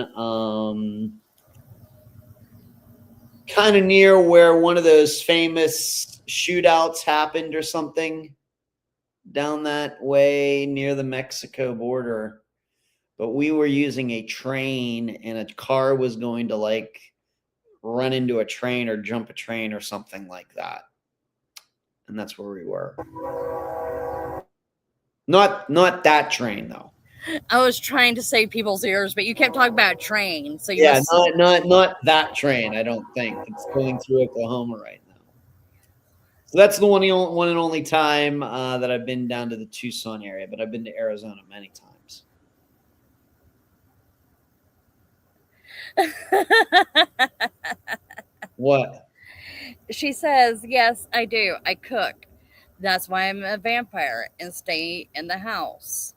kind of near where one of those famous shootouts happened or something, down that way near the Mexico border. but we were using a train and a car was going to like run into a train or jump a train or something like that. And that's where we were. Not that train though. I was trying to save people's ears, but you kept talking about a train. So you Yeah, must... not that train. I don't think it's going through Oklahoma right now. So that's the one and only time that I've been down to the Tucson area, but I've been to Arizona many times. What? She says, yes, I do. I cook. That's why I'm a vampire and stay in the house.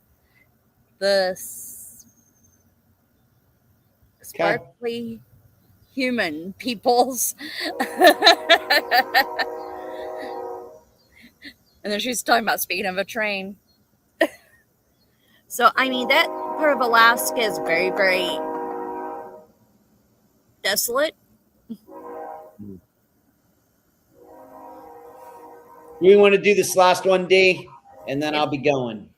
The sparkly human peoples. And then she's talking about speaking of a train. So, I mean, that part of Alaska is very, very desolate. We want to do this last one, D, and then I'll be going.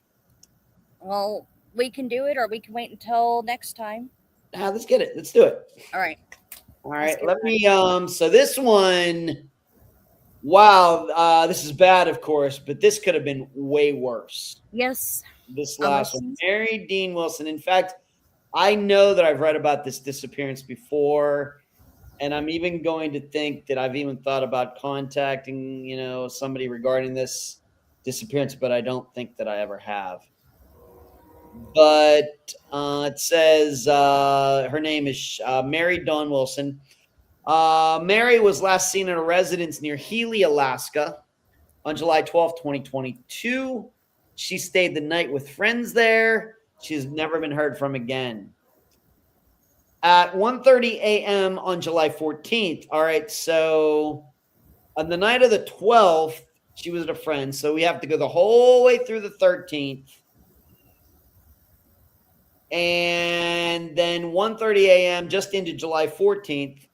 Well, we can do it, or we can wait until next time. Let's get it. Let's do it. All right. All right. Let me. So this one. Wow. This is bad, of course, but this could have been way worse. Yes. This last one, Mary Dean Wilson. In fact, I know that I've read about this disappearance before, and I'm even going to think that I've even thought about contacting, somebody regarding this disappearance, but I don't think that I ever have. But it says her name is Mary Dawn Wilson. Mary was last seen at a residence near Healy, Alaska on July 12th, 2022. She stayed the night with friends there. She's never been heard from again. At 1:30 a.m. on July 14th. All right, so on the night of the 12th, she was at a friend. So we have to go the whole way through the 13th. And then 1:30 a.m. just into July 14th,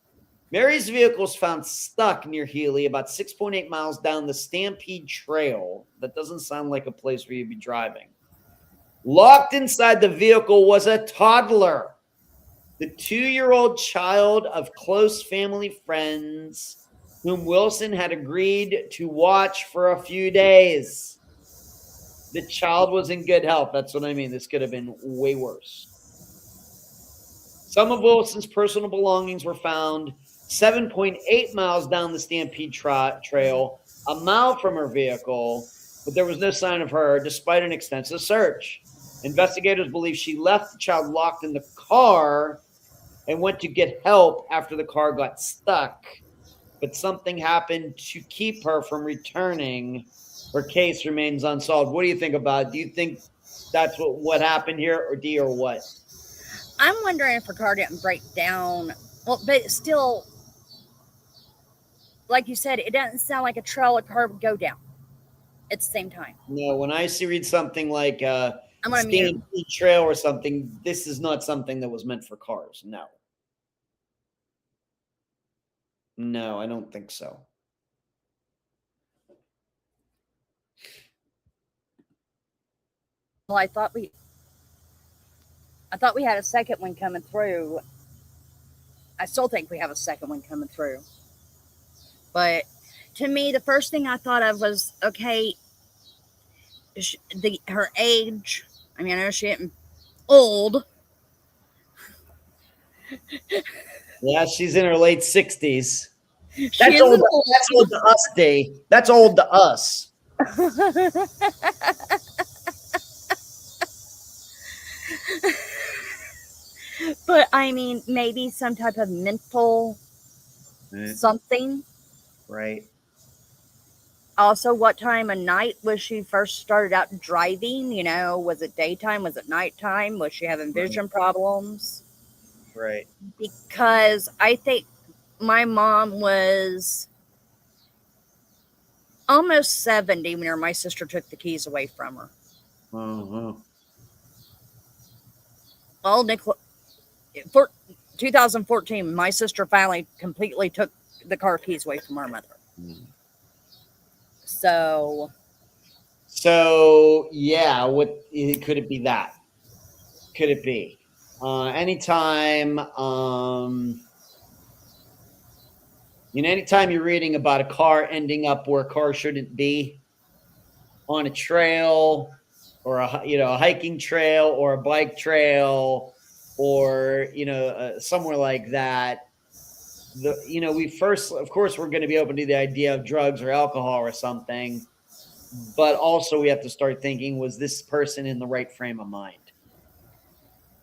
Mary's vehicle was found stuck near Healy, about 6.8 miles down the Stampede Trail. That doesn't sound like a place where you'd be driving. Locked inside the vehicle was a toddler, the 2-year-old child of close family friends whom Wilson had agreed to watch for a few days. The child was in good health. That's what I mean. This could have been way worse. Some of Wilson's personal belongings were found 7.8 miles down the Stampede Trail, a mile from her vehicle, but there was no sign of her despite an extensive search. Investigators believe she left the child locked in the car and went to get help after the car got stuck, but something happened to keep her from returning. Her case remains unsolved. What do you think about it? Do you think that's what happened here, or D, or what? I'm wondering if her car didn't break down. Well, but still, like you said, it doesn't sound like a trail a car would go down at the same time. No, when I read something like Stampede Trail or something, this is not something that was meant for cars. No, I don't think so. Well, I thought we had a second one coming through. I still think we have a second one coming through. But to me, the first thing I thought of was, okay, her age. I mean, I know she isn't old. Yeah, she's in her late 60s. That's old to us, Dave. That's old to us. But I mean, maybe some type of mental something. Right. Also, what time of night was she first started out driving? Was it daytime? Was it nighttime? Was she having vision problems? Right. Because I think my mom was almost 70 when my sister took the keys away from her. Uh-huh. Well, for 2014, my sister finally completely took the car keys away from our mother. So yeah, what could it be that? could it be? Anytime, anytime you're reading about a car ending up where a car shouldn't be, on a trail, or a hiking trail, or a bike trail, or somewhere like that. We first, of course, we're going to be open to the idea of drugs or alcohol or something, but also we have to start thinking, was this person in the right frame of mind?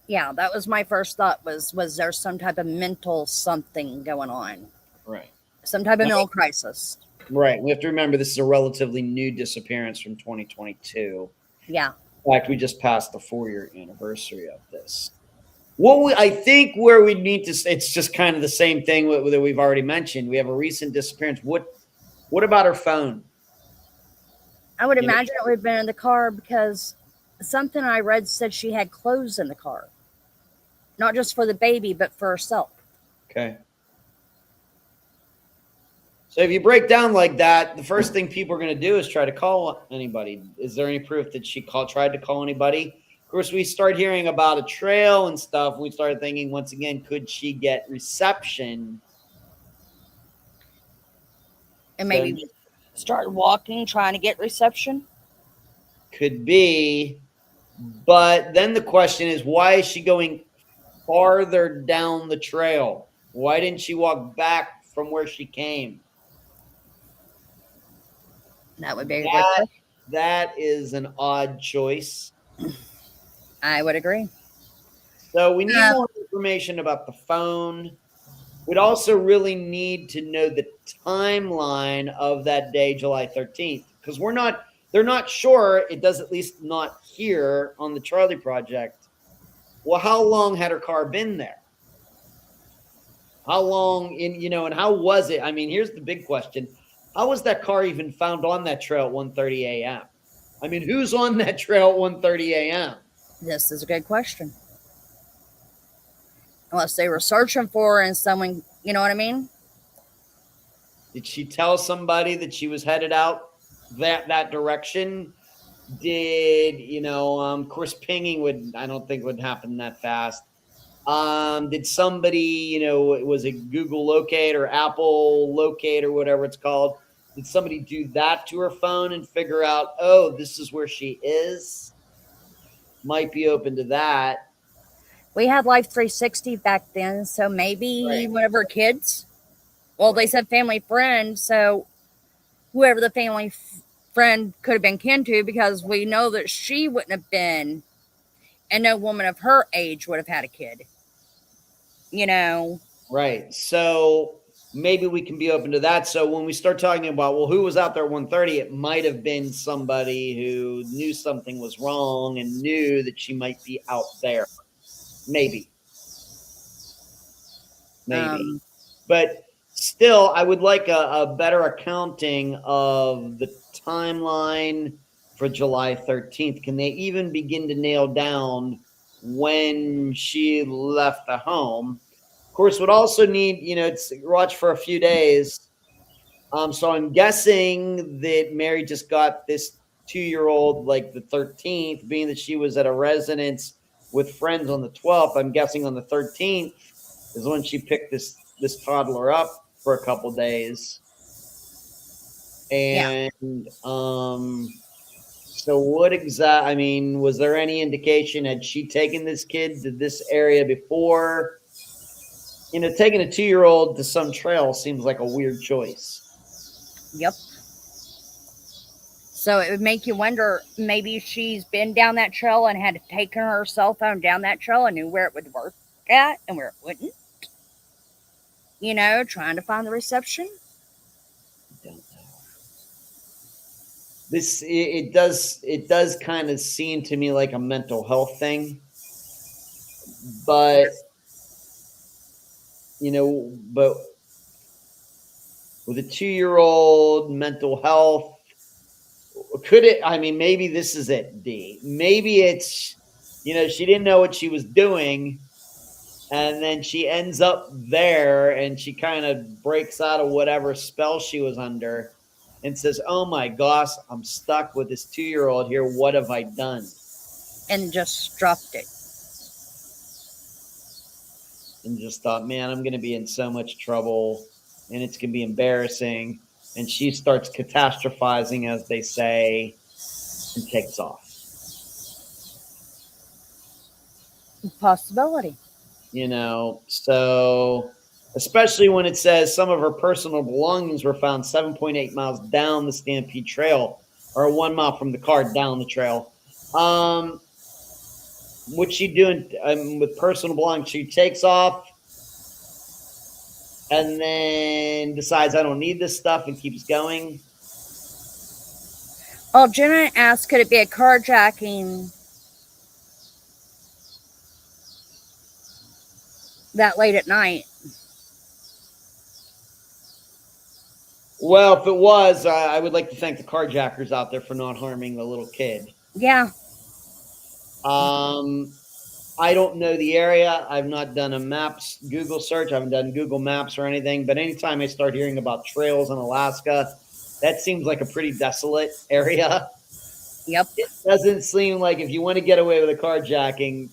Yeah, that was my first thought. Was there some type of mental something going on? Right. Some type of mental crisis? Right. We have to remember this is a relatively new disappearance from 2022. Yeah. In fact, we just passed the 4-year anniversary of this. I think where we need to, it's just kind of the same thing that we've already mentioned. We have a recent disappearance. What about her phone? I would imagine it would have been in the car, because something I read said she had clothes in the car. Not just for the baby, but for herself. Okay. So if you break down like that, the first thing people are going to do is try to call anybody. Is there any proof that she tried to call anybody? Of course, we start hearing about a trail and stuff. We started thinking, once again, could she get reception? And maybe start walking, trying to get reception? Could be. But then the question is, why is she going farther down the trail? Why didn't she walk back from where she came? That would be a good question. That is an odd choice. I would agree. So we need more information about the phone. We'd also really need to know the timeline of that day, July 13th, because they're not sure. It does, at least not here on the Charlie Project. Well, how long had her car been there? How long and how was it? I mean, here's the big question. How was that car even found on that trail at 1:30 a.m.? I mean, who's on that trail at 1:30 a.m.? This is a good question. Unless they were searching for her and someone, you know what I mean? Did she tell somebody that she was headed out that direction? Did, of course, pinging I don't think would happen that fast. Did somebody, was it Google Locate or Apple Locate or whatever it's called? Did somebody do that to her phone and figure out, oh, this is where she is? Might be open to that. We had Life 360 back then, so maybe one of her kids. Well, they said family friend, so whoever the family friend could have been kin to, because we know that she wouldn't have been, and no woman of her age would have had a kid. Right. So maybe we can be open to that. So when we start talking about, well, who was out there at 1:30, it might have been somebody who knew something was wrong and knew that she might be out there. Maybe. But still, I would like a better accounting of the timeline for July 13th. Can they even begin to nail down when she left the home? Of course, would also need, it's watch for a few days. So I'm guessing that Mary just got this 2-year-old like the 13th, being that she was at a residence with friends on the 12th. I'm guessing on the 13th is when she picked this toddler up for a couple days. And so what I mean, was there any indication, had she taken this kid to this area before? Taking a 2-year-old to some trail seems like a weird choice. Yep. So it would make you wonder, maybe she's been down that trail and had taken her cell phone down that trail and knew where it would work at and where it wouldn't. Trying to find the reception. I don't know. It does kind of seem to me like a mental health thing. But but with a 2-year-old, mental health, could it, maybe this is it, D. Maybe it's, she didn't know what she was doing, and then she ends up there, and she kind of breaks out of whatever spell she was under and says, oh my gosh, I'm stuck with this 2-year-old here. What have I done? And just dropped it. and just thought, man, I'm going to be in so much trouble and it's going to be embarrassing. And she starts catastrophizing, as they say, and takes off. Possibility. So especially when it says some of her personal belongings were found 7.8 miles down the Stampede Trail, or 1 mile from the car down the trail. What's she doing with personal belongings? She takes off and then decides, I don't need this stuff, and keeps going. Oh, Jenna asked, could it be a carjacking that late at night? Well, if it was, I would like to thank the carjackers out there for not harming the little kid. Yeah. I don't know the area. I've not done a maps Google search. I haven't done Google Maps or anything. But anytime I start hearing about trails in Alaska, that seems like a pretty desolate area. Yep. It doesn't seem like, if you want to get away with a carjacking,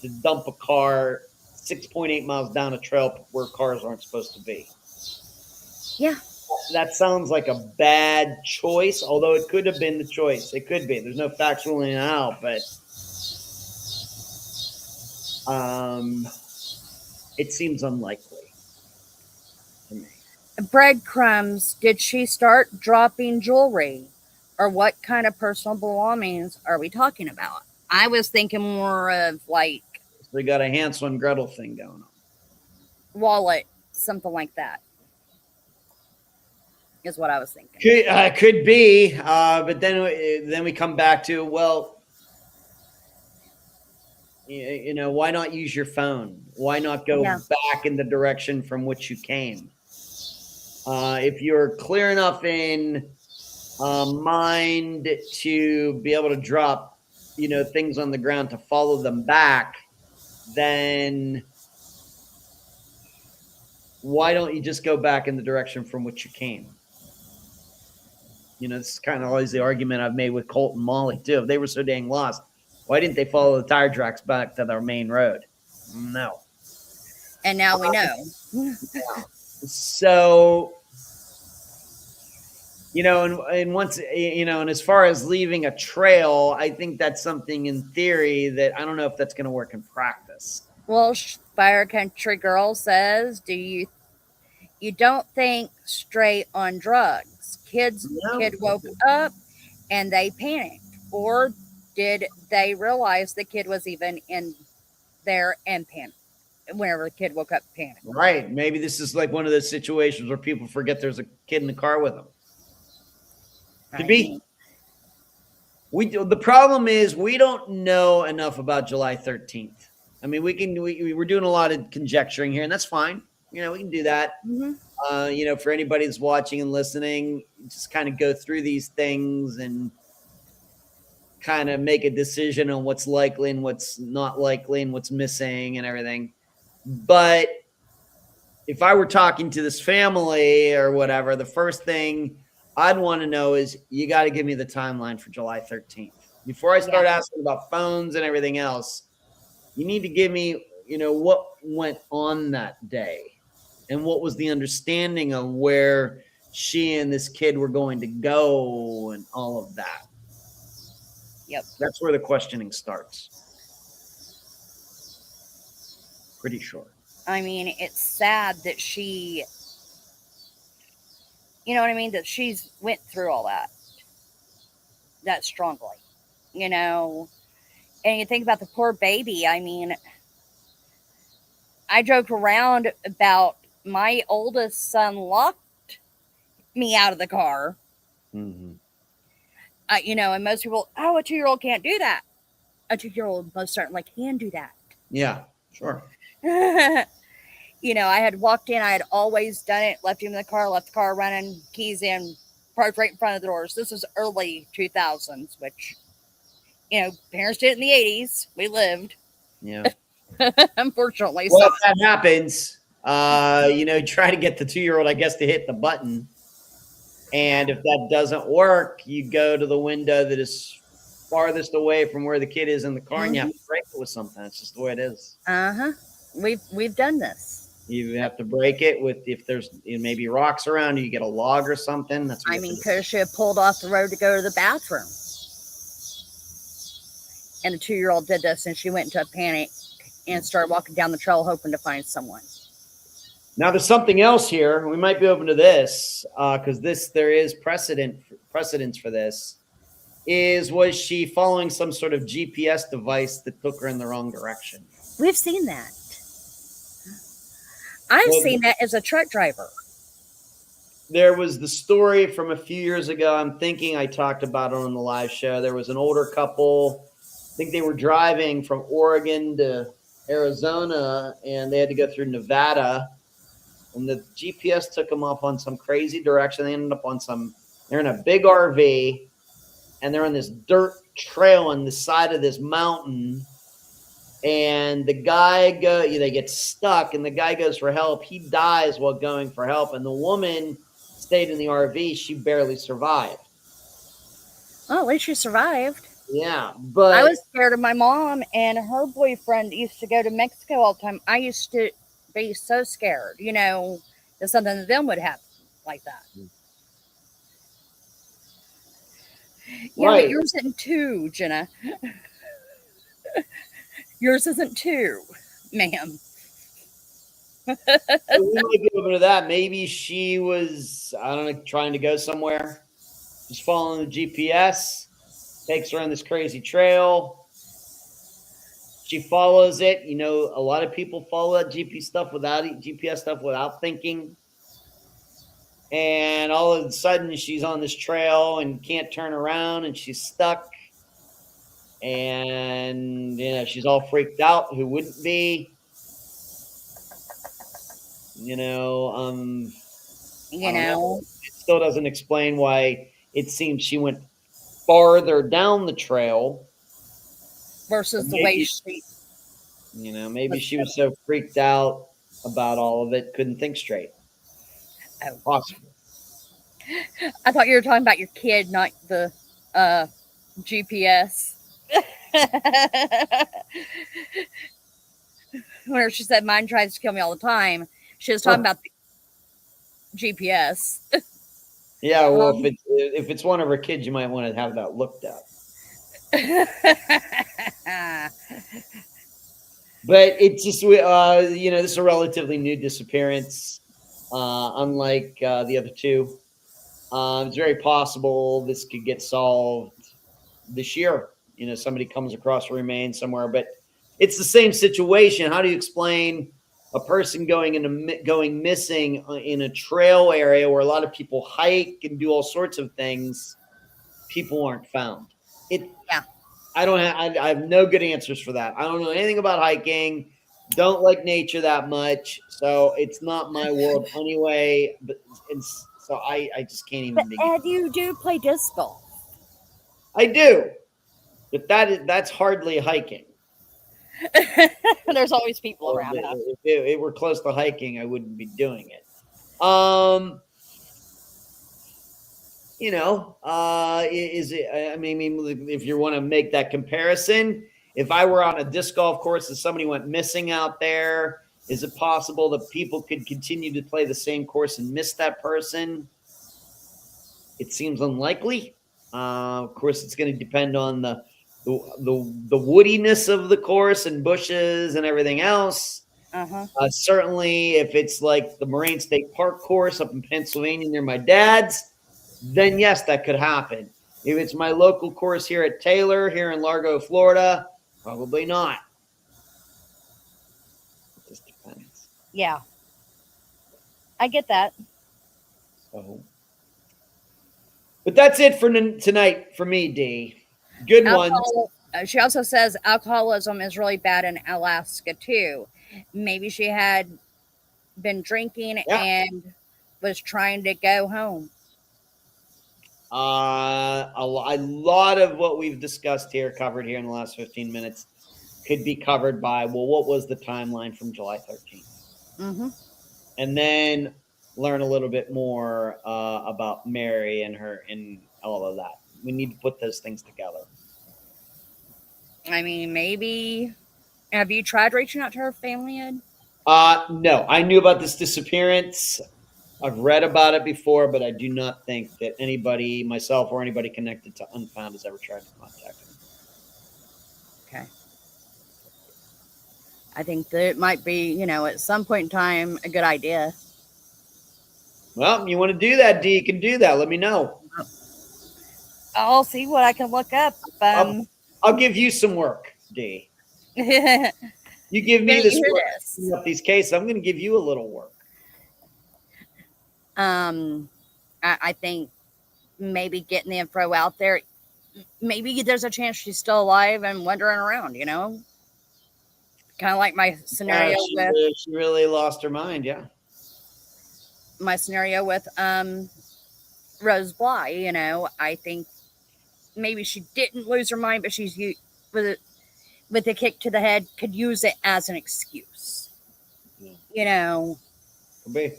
to dump a car 6.8 miles down a trail where cars aren't supposed to be. Yeah. That sounds like a bad choice, although it could have been the choice. It could be. There's no facts ruling it out, but it seems unlikely to me. Breadcrumbs, did she start dropping jewelry? Or what kind of personal belongings are we talking about? I was thinking more of like We got a Hansel and Gretel thing going on. wallet, something like that. Is what I was thinking. Could be, but then we come back to, well, why not use your phone? Why not go back in the direction from which you came? If you're clear enough in mind to be able to drop, things on the ground to follow them back, then why don't you just go back in the direction from which you came? This is kind of always the argument I've made with Colt and Molly too. If they were so dang lost, why didn't they follow the tire tracks back to their main road? No. And now we know. So, and once, and as far as leaving a trail, I think that's something in theory that I don't know if that's going to work in practice. Well, Fire Country Girl says, you don't think straight on drugs. Kid woke up and they panicked. Or did they realize the kid was even in there and panicked? Whenever the kid woke up, panicked. Right. Maybe this is like one of those situations where people forget there's a kid in the car with them. Could be. The problem is we don't know enough about July 13th. I mean, we're doing a lot of conjecturing here, and that's fine. We can do that. Mm-hmm. For anybody that's watching and listening, just kind of go through these things and kind of make a decision on what's likely and what's not likely and what's missing and everything. But if I were talking to this family or whatever, the first thing I'd want to know is, you got to give me the timeline for July 13th. Before I start asking about phones and everything else, you need to give me, what went on that day and what was the understanding of where she and this kid were going to go and all of that. Yep. That's where the questioning starts. Pretty sure. I mean, it's sad that she, that she's went through all that strongly, and you think about the poor baby. I mean, I joke around about my oldest son locked me out of the car. Mm-hmm. And most people, a 2-year-old can't do that. A 2-year-old most certainly can do that. Yeah, sure. I had walked in, I had always done it, left him in the car, left the car running, keys in, parked right in front of the doors. This was early 2000s, which, parents did it in the 80s. We lived. Yeah. Unfortunately. Well, if that happens, try to get the 2-year-old, I guess, to hit the button. And if that doesn't work, you go to the window that is farthest away from where the kid is in the car, and you have to break it with something. It's just the way it is. Uh-huh. We've done this. You have to break it with if there's maybe rocks around, you get a log or something. That's what I you mean, have to do. because she had pulled off the road to go to the bathroom, and the 2-year-old did this, and she went into a panic and started walking down the trail hoping to find someone. Now there's something else here. We might be open to this because there is precedence for this. Was she following some sort of GPS device that took her in the wrong direction? We've seen that. I've seen that as a truck driver. There was the story from a few years ago. I'm thinking I talked about it on the live show. There was an older couple. I think they were driving from Oregon to Arizona, and they had to go through Nevada. And the GPS took them off on some crazy direction. They ended up they're in a big RV, and they're on this dirt trail on the side of this mountain. And the guy they get stuck, and the guy goes for help. He dies while going for help, and the woman stayed in the RV. She barely survived. Oh, at least she survived. Yeah, but I was scared of my mom, and her boyfriend used to go to Mexico all the time. I used to be so scared, that something to them would happen like that. Yeah, right. but yours isn't 2, Jenna. Yours isn't 2, ma'am. We might be open to that. Maybe she was, I don't know, trying to go somewhere, just following the GPS, takes her on this crazy trail. She follows it. A lot of people follow that GPS stuff without thinking. And all of a sudden, she's on this trail and can't turn around, and she's stuck. And she's all freaked out. Who wouldn't be? It still doesn't explain why it seems she went farther down the trail versus the way she. Maybe she was so freaked out about all of it, couldn't think straight. Oh. Possible. I thought you were talking about your kid, not the GPS. Whenever she said mine tries to kill me all the time, she was talking about the GPS. Yeah, well, if it's one of her kids, you might want to have that looked at. But it's just this is a relatively new disappearance, unlike the other two. It's very possible this could get solved this year. Somebody comes across a remains somewhere, but it's the same situation. How do you explain a person going missing in a trail area where a lot of people hike and do all sorts of things? People aren't found. I have no good answers for that. I don't know anything about hiking. Don't like nature that much, so it's not my world anyway. So I just can't even. But Ed, you do play disc golf. I do, but that's hardly hiking. There's always people around. If it were close to hiking, I wouldn't be doing it. Is it? I mean, if you want to make that comparison, if I were on a disc golf course and somebody went missing out there, is it possible that people could continue to play the same course and miss that person? It seems unlikely. Of course, it's going to depend on the woodiness of the course and bushes and everything else. Certainly, if it's like the Moraine State Park course up in Pennsylvania near my dad's, then yes, that could happen. If it's my local course here at Taylor, here in Largo, Florida, probably not. It just depends. Yeah. I get that. So, but that's it for tonight for me, Dee. Good one. She also says alcoholism is really bad in Alaska too. Maybe she had been drinking and was trying to go home. A lot of what we've discussed here, covered here in the last 15 minutes, could be covered by, what was the timeline from July 13th? Mm-hmm. And then learn a little bit more about Mary and her and all of that. We need to put those things together. I mean, maybe. Have you tried reaching out to her family, Ed? No, I knew about this disappearance. I've read about it before, but I do not think that anybody, myself or anybody connected to Unfound, has ever tried to contact him. Okay. I think that it might be, at some point in time, a good idea. Well, you want to do that, D? You can do that. Let me know. I'll see what I can look up. I'll give you some work, D. Gonna You give me this hear work, this. clean up these cases. I'm going to give you a little work. I think maybe getting the info out there, maybe there's a chance she's still alive and wandering around, kind of like my scenario She really lost her mind. Yeah. Rose Bly. I think maybe she didn't lose her mind, but she's with a kick to the head could use it as an excuse. Yeah. Could be.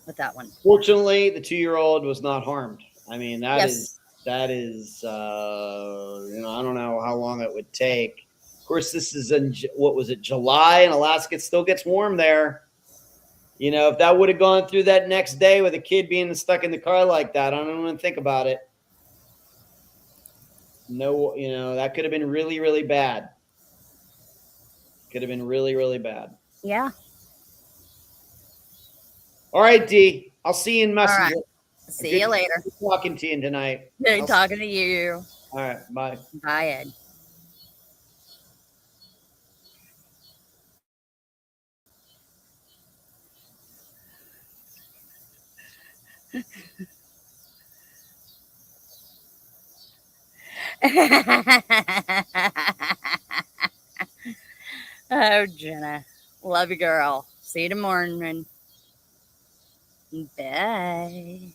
With that one. Fortunately, the 2-year-old was not harmed. I mean, that is I don't know how long it would take. Of course, this is in, what was it, July, and Alaska still gets warm there. If that would have gone through that next day with a kid being stuck in the car like that, I don't even think about it. No, that could have been really, really bad. Could have been really, really bad. Yeah. All right, D. I'll see you in Messenger. Right. See you later. Good talking to you tonight. Good talking to you. All right. Bye. Bye, Ed. Oh, Jenna. Love you, girl. See you tomorrow. Bye.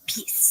Peace.